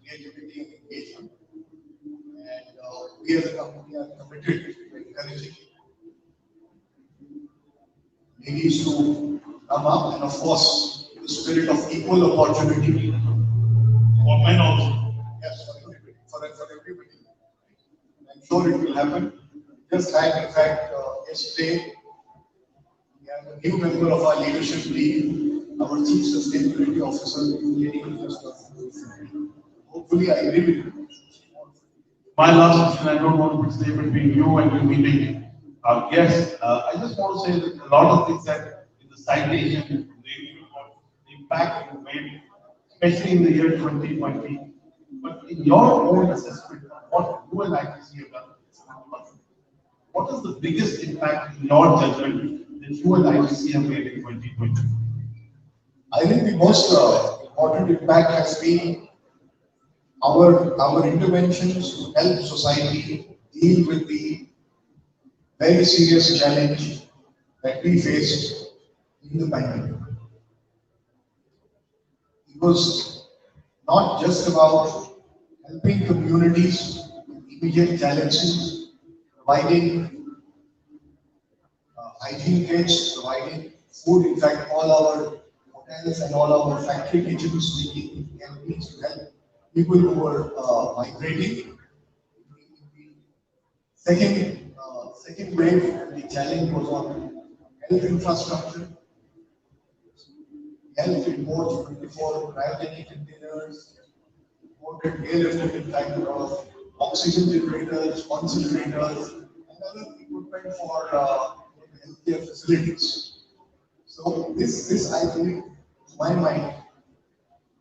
creativity and engagement. And we as a company are committed to encouraging ladies to come up, and of course, the spirit of equal opportunity for men also. Yes, for everybody. For everybody. I'm sure it will happen. Just had, in fact, yesterday, we have a new member of our leadership team, our Chief Sustainability Officer, lady who just hopefully, I agree with you. My last question, I don't want to stay between you and your meeting. Our guests, I just want to say that a lot of things that in the citation, the impact you made, especially in the year 2020. But in your own assessment of what you and ITC have done, what is the biggest impact in your judgment that you and ITC have made in 2020? I think the most important impact has been our interventions to help society deal with the very serious challenge that we faced in the pandemic. It was not just about helping communities with immediate challenges, providing hygiene kits, providing food. In fact, all our hotels and all our factory kitchens making help to help people who were migrating. Second wave, the challenge was on health infrastructure. Health imports 24 cryogenic containers, imported air-lifted kind of oxygen generators, concentrators, and other equipment for healthcare facilities. So this I think, to my mind,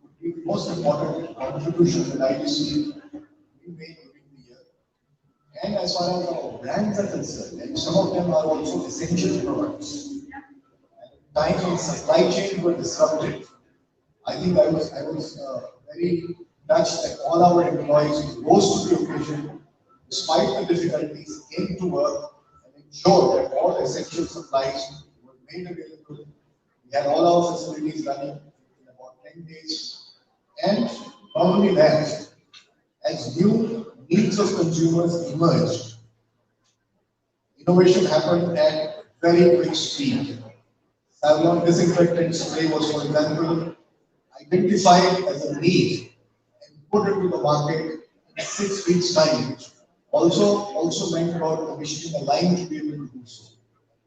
would be the most important contribution that ITC we made during the year. And as far as our brands are concerned, and some of them are also essential products. At times when supply chains were disrupted, I think I was very touched that all our employees rose to the occasion, despite the difficulties, came to work and ensured that all essential supplies were made available. We had all our facilities running in about 10 days. And not only that, as new needs of consumers emerged, innovation happened at very quick speed. Savlon disinfectant spray was, for example, identified as a need and put into the market in 6 weeks' time. Also meant about commissioning a line to be able to do so.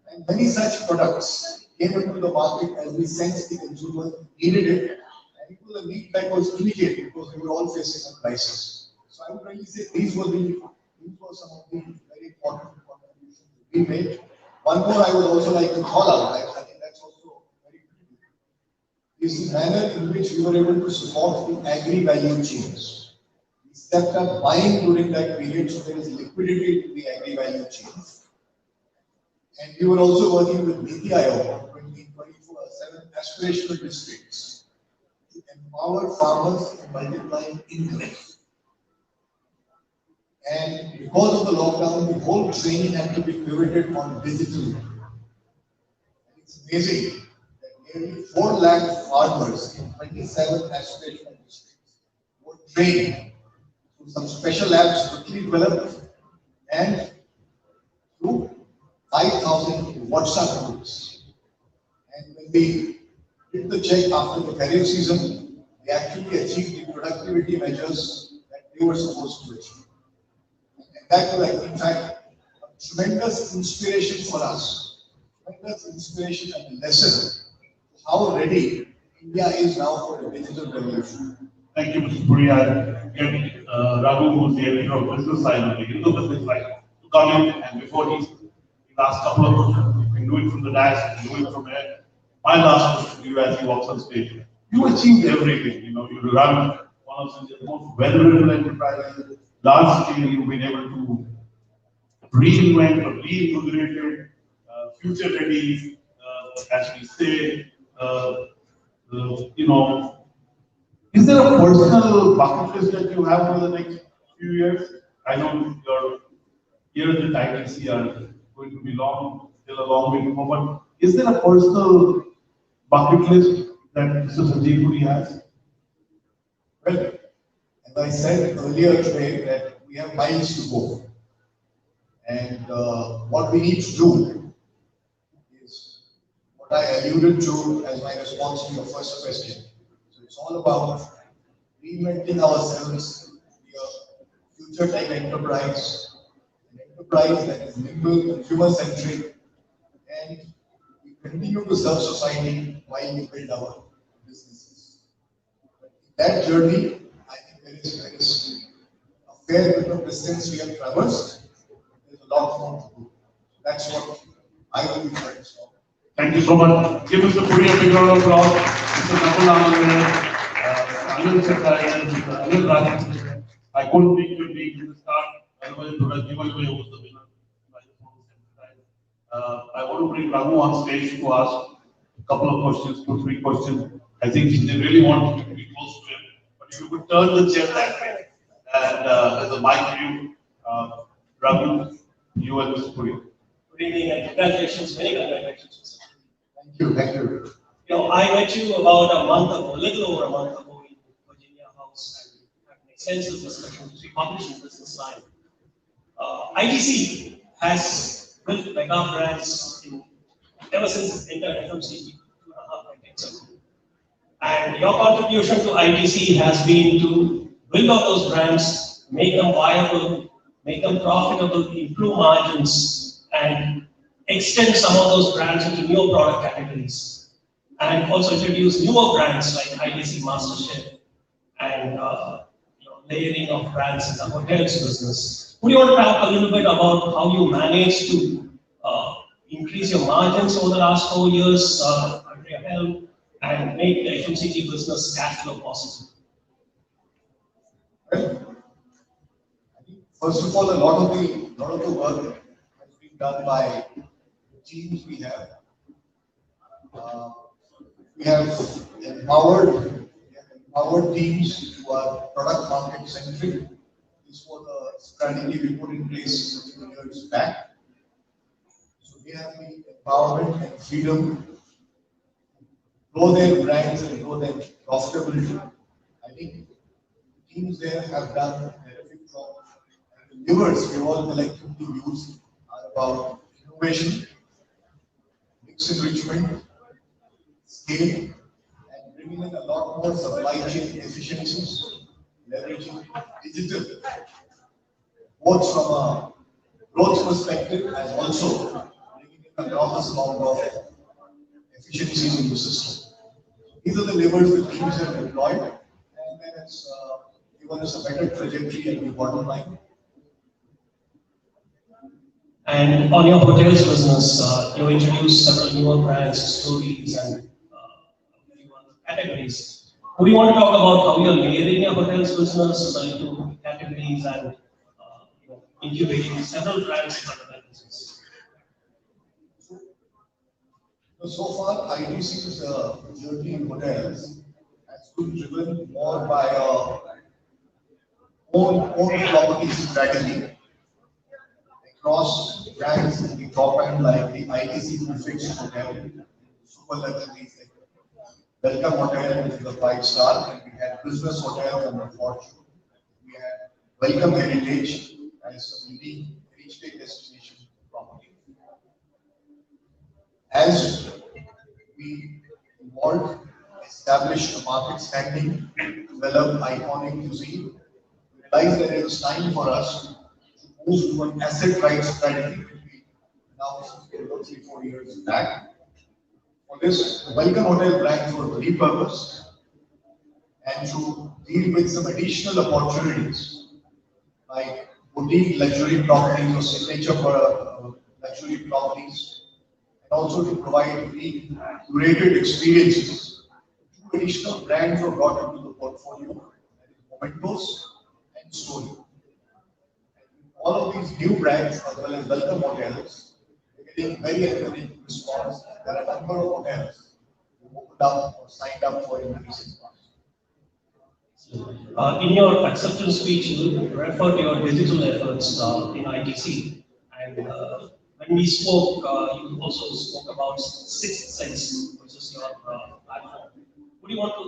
And many such products came into the market as we sensed the consumer needed it, and it was a need that was immediate because we were all facing a crisis. So I would really say these were some of the very important contributions that we made. One more I would also like to call out, I think that's also very critical, is the manner in which we were able to support the agri-value chains. We stepped up buying during that period, so there is liquidity in the agri-value chains. And we were also working with NITI Aayog, 24/7 aspirational districts, to empower farmers in multiplying incomes. And because of the lockdown, the whole training had to be pivoted on digital. And it's amazing that nearly 4 lakh farmers in 27 aspirational districts were trained through some special apps quickly developed and through 5,000 WhatsApp groups. And when we did the check after the Kharif season, they actually achieved the productivity measures that they were supposed to achieve. That was, in fact, a tremendous inspiration for us, tremendous inspiration and a lesson how ready India is now for a digital revolution. Thank you, Mr. Puri. Again, Raghu, who's the editor of business side of the Hindu business side, to come in, and before he's last couple of questions, you can do it from the dash, do it from there. My last question to you as he walks on stage. You achieved everything. You run one of the most well-run enterprises. Large scale, you've been able to reinvent or reinvigorate, future ready, as we say. Is there a personal bucket list that you have for the next few years? I know your years at ITC are going to be long. still a long way to go. But is there a personal bucket list that Mr. Sanjeev Puri has? Well, as I said earlier today, that we have miles to go. And what we need to do is what I alluded to as my response to your first question. So it's all about reinventing ourselves, be a future tech enterprise, an enterprise that is nimble, consumer-centric, and we continue to serve society while we build our businesses. But in that journey, I think there is a fair bit of distance we have traversed. There's a lot more to do. That's what I will be focused on. Thank you so much. Give Mr. Puri a big round of applause. Mr. Nakul Anand Secretary, Mr. Anil Rajan. I couldn't think you in the start, otherwise it would have given away who was the winner. I want to bring Raghu on stage to ask a couple of questions, 2-3 questions. I think they really want you to be close to him. But if you could turn the chair that way, and there's a mic view, Raghu, you and Mr. Puri. Good evening and congratulations, many congratulations. Thank you, thank you. You know, I met you about a month ago, a little over a month ago in Virginia House, and had an extensive discussion which we published in Business Science. ITC has built mega brands ever since it entered FMCG 2.5 decades ago. And your contribution to ITC has been to build out those brands, make them viable, make them profitable, improve margins, and extend some of those brands into newer product categories. And also introduce newer brands like ITC MasterChef and layering of brands in the hotels business. Would you want to talk a little bit about how you managed to increase your margins over the last 4 years under your helm and make the FMCG business cash flow possible? First of all, a lot of the work has been done by the teams we have. We have empowered teams who are product market centric. This was a strategy we put in place a few years back. So they have the empowerment and freedom to grow their brands and grow their profitability. I think the teams there have done a terrific job. And the levers we all collectively use are about innovation, mix enrichment, scale, and bringing in a lot more supply chain efficiencies, leveraging digital, both from a growth perspective and also bringing in an enormous amount of efficiencies in the system. These are the levers the teams have deployed, and then it's given us a better trajectory at the bottom line. And on your hotels business, you introduced several newer brands, stories, and categories. Would you want to talk about how you're layering your hotels business into categories and incubating several brands under that business? So far, ITC's journey in hotels has been driven more by our own property strategy across brands in the top end, like the ITC Prefix Hotel, super luxuries like Welcome Hotel, which is a 5-star, and we had Business Hotel and the Fortune. We had Welcome Heritage as a leading heritage destination property. As we evolved, established a market standing, developed iconic cuisine, we realized that it was time for us to move to an asset-right strategy, which we announced 3-4 years back. For this, the Welcome Hotel brand was repurposed and to deal with some additional opportunities like boutique luxury properties or signature for luxury properties, and also to provide unique curated experiences. 2 additional brands were brought into the portfolio, that is Mementos and Story. All of these new brands, as well as Welcome Hotels, are getting very encouraging response. There are a number of hotels who opened up or signed up for in the recent past. In your acceptance speech, you refer to your digital efforts in ITC. And when we spoke, you also spoke about Sixth Sense, which is your platform. Would you want to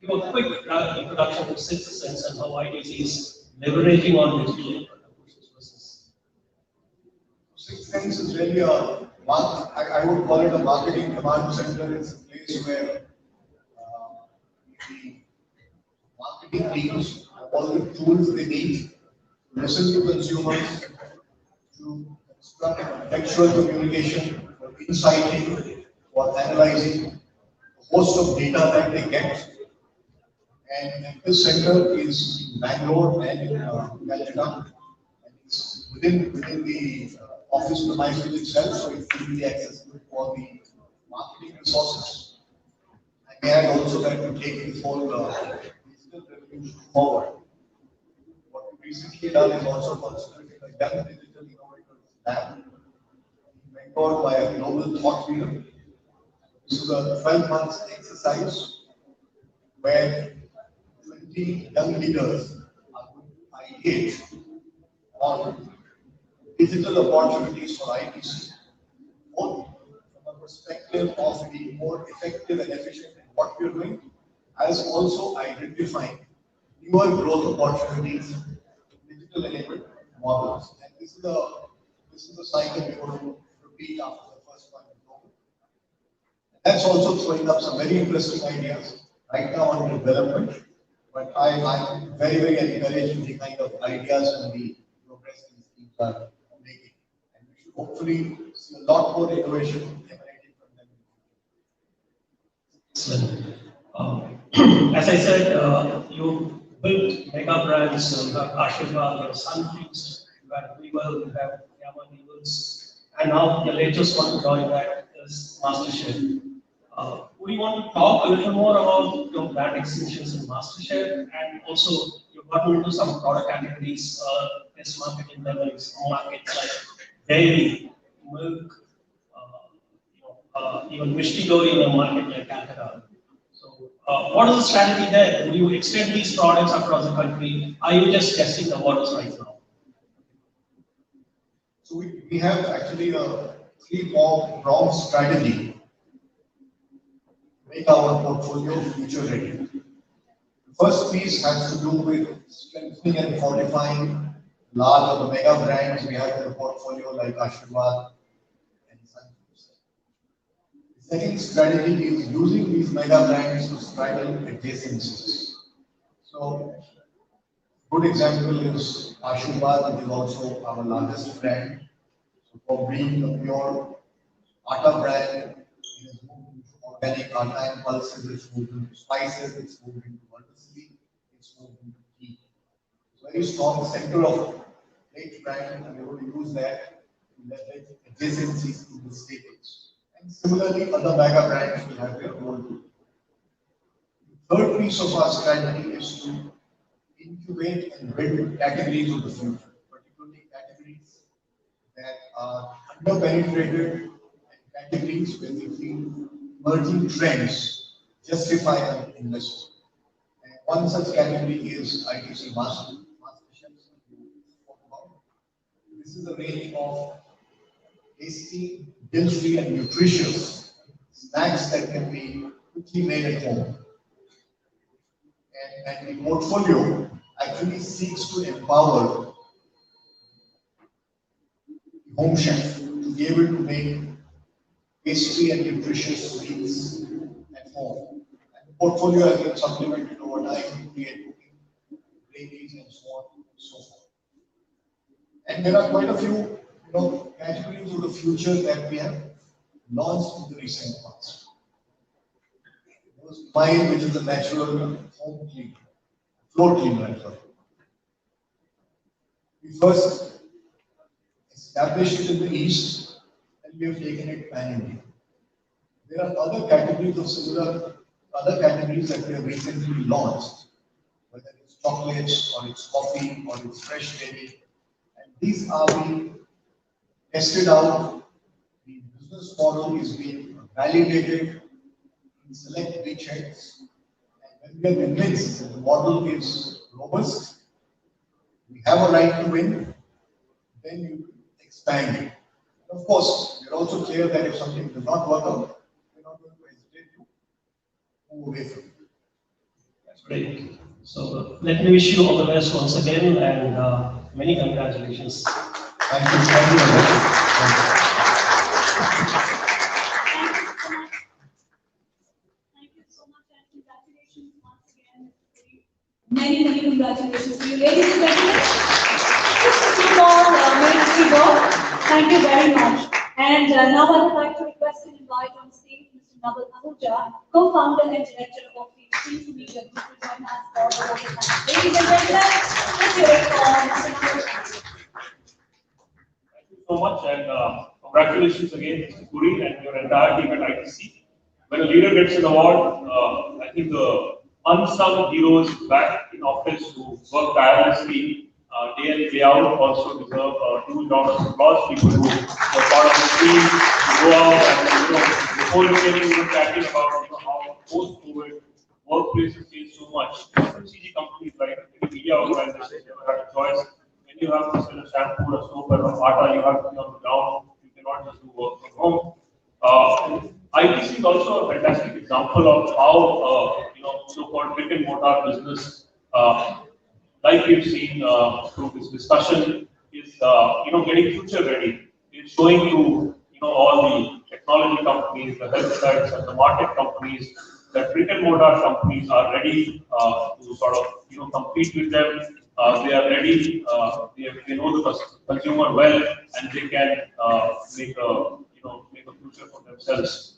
give a quick introduction to Sixth Sense and how ITC is leveraging on digital business? Sixth Sense is really I would call it a marketing command center. It's a place where the marketing teams have all the tools they need to listen to consumers, to construct contextual communication, for insighting, for analyzing a host of data that they get. And this center is in Bangalore and in Calcutta. And it's within the office premises itself, so it's easily accessible for the marketing resources. I may add also that to take this whole digital revolution forward. What we recently done is also constituted a young digital innovators lab, mentored by a global thought leader. This is a 12-month exercise where 20 young leaders are going to ideate on digital opportunities for ITC, both from a perspective of being more effective and efficient in what we are doing, as also identifying newer growth opportunities in digital enabled models. And this is a cycle we're going to repeat after the first one. That's also throwing up some very interesting ideas right now on development. But I'm very, very encouraged with the kind of ideas and the progress these teams are making. And we should hopefully see a lot more innovation emanating from them. Excellent. As I said, you built mega brands, you have Ashirvad, you have Sunfeast, you have Weevil, you have Yaman Eagles, and now the latest one to join that is MasterChef. Would you want to talk a little more about your brand extensions in MasterChef, and also you've gotten into some product categories, test marketing levels, markets like dairy, milk, even Mishti Doi in a market like Calcutta. So, what is the strategy there? Will you extend these products across the country? Are you just testing the waters right now? So we have actually a three-pronged strategy. Make our portfolio future ready. The first piece has to do with strengthening and fortifying large or the mega brands we have in the portfolio like Ashirvad and Sunfeast. The second strategy is using these mega brands to straddle adjacencies. So, a good example is Ashirvad, which is also our largest brand. So, for being a pure atta brand, organic atta and pulses, it's moved into spices, it's moved into vertically, it's moved into tea. It's a very strong center of plate brand, and we're going to use that to leverage adjacencies to the staples. And similarly, other mega brands will have their role too. The third piece of our strategy is to incubate and build categories of the future, particularly categories that are under-penetrated and categories where we feel emerging trends justify an investment. And one such category is ITC MasterChef. This is a range of tasty, guilt-free, and nutritious snacks that can be quickly made at home. And the portfolio actually seeks to empower the home chef to be able to make tasty and nutritious meals at home. And the portfolio has been supplemented over time to create cooking, gravies, and so on and so forth. And there are quite a few categories of the future that we have launched in the recent past. There was mine, which is a natural home cleaner, floor cleaner. We first established it in the East, and we have taken it pan-India. There are other categories that we have recently launched, whether it's chocolates or it's coffee or it's fresh dairy, and these are being tested out. The business model is being validated in select beachheads, and when we are convinced that the model is robust, we have a right to win, then you expand it. Of course, we're also clear that if something does not work out, we're not going to hesitate to move away from it. That's great. So let me wish you all the best once again and many congratulations. Thank you. Thank you. Thank you so much and congratulations once again. Many, many congratulations to you, ladies and gentlemen. Just a few more minutes to go. Thank you very much. And now I would like to request and invite on stage Mr. Naval Ahuja, co-founder and director of the Exchange4Media Group, to join us for the voting time. Ladies and gentlemen, let's hear it for Mr. Naval. Thank you so much and congratulations again, Mr. Puri and your entire team at ITC. When a leader gets an award, I think the unsung heroes back in office who work tirelessly day in, day out also deserve a huge round of applause. People who were part of the team, who go out and, before the training, we were chatting about how post-COVID workplaces change so much. FMCG companies like media organizations never had a choice. When you have to sell a shampoo, a soap, or a atta, you have to be on the ground. You cannot just do work from home. ITC is also a fantastic example of how so-called brick and mortar business, like we've seen through this discussion, is getting future ready. It's showing to all the technology companies, the health sites, and the market companies that brick and mortar companies are ready to sort of compete with them. They are ready. They know the consumer well, and they can make a future for themselves.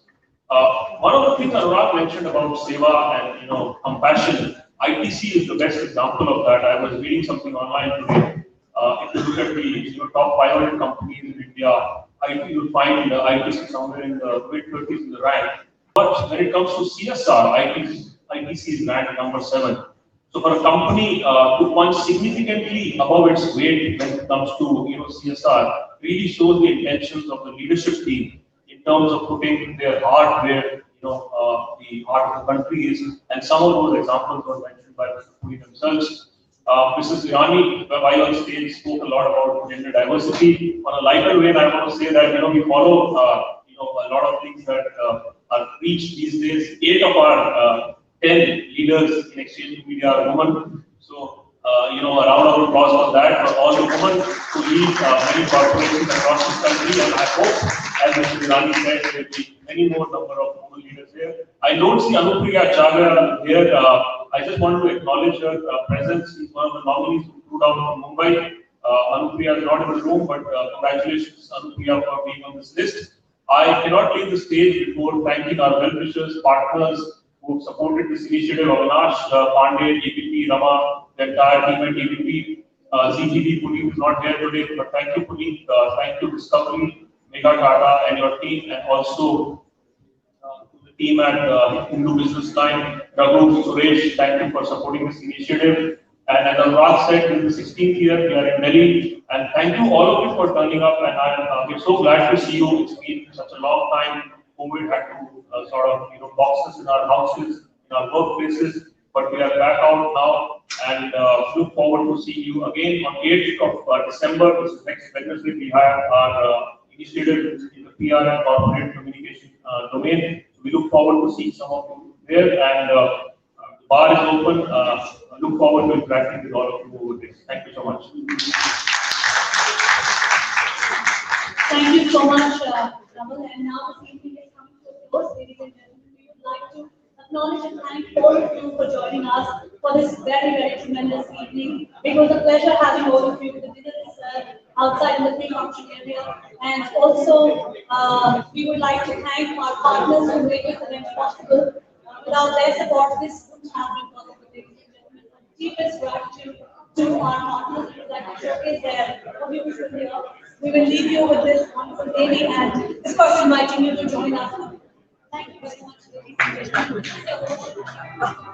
One of the things Anurag mentioned about seva and compassion, ITC is the best example of that. I was reading something online today. If you look at the top 500 companies in India, you'll find ITC somewhere in the mid-30s in the rank. But when it comes to CSR, ITC is ranked number 7. So for a company to punch significantly above its weight when it comes to CSR, really shows the intentions of the leadership team in terms of putting their heart where the heart of the country is, and some of those examples were mentioned by Mr. Puri themselves. Mrs. Irani, while on stage, spoke a lot about gender diversity. On a lighter vein, I want to say that we follow a lot of things that are preached these days. 8 of our 10 leaders in Exchange4Media are women. So a round of applause for that, for all the women who lead many corporations across this country. And I hope, as Mr. Irani said, there will be many more number of women leaders here. I don't see Anupriya Acharya here. I just want to acknowledge her presence. She's one of the nominees who flew down from Mumbai. Anupriya is not in the room, but congratulations, Anupriya, for being on this list. I cannot leave the stage before thanking our well-wishers, partners who supported this initiative. Avinash Pandey, ABP, Rama, the entire team at ABP. ZGD Puneet is not here today, but thank you, Puneet. Thank you, Discovery, Mega Tata, and your team, and also to the team at Hindu Business Line, Raghu, Suresh. Thank you for supporting this initiative. And as Anurag said, this is the 16th year we are in Delhi, and thank you all of you for turning up. And we're so glad to see you. It's been such a long time. COVID had to sort of box us in our houses, in our workplaces, but we are back out now, and look forward to seeing you again on 8th of December. This is next Wednesday. We have our initiative in the PR and corporate communication domain. So we look forward to seeing some of you there, and the bar is open. Look forward to interacting with all of you over this. Thank you so much. Thank you so much, Naval. And now this evening is coming to a close. Ladies and gentlemen, we would like to acknowledge and thank all of you for joining us for this very, very tremendous evening. It was a pleasure having all of you. The dinner is outside in the pre-function area. And also, we would like to thank our partners who made this event possible. Without their support, this wouldn't have been possible. Ladies and gentlemen, deepest gratitude to our partners who would like to showcase their beautiful here. We will leave you with this wonderful lady, and of course inviting you to join us. Thank you very much, ladies and gentlemen.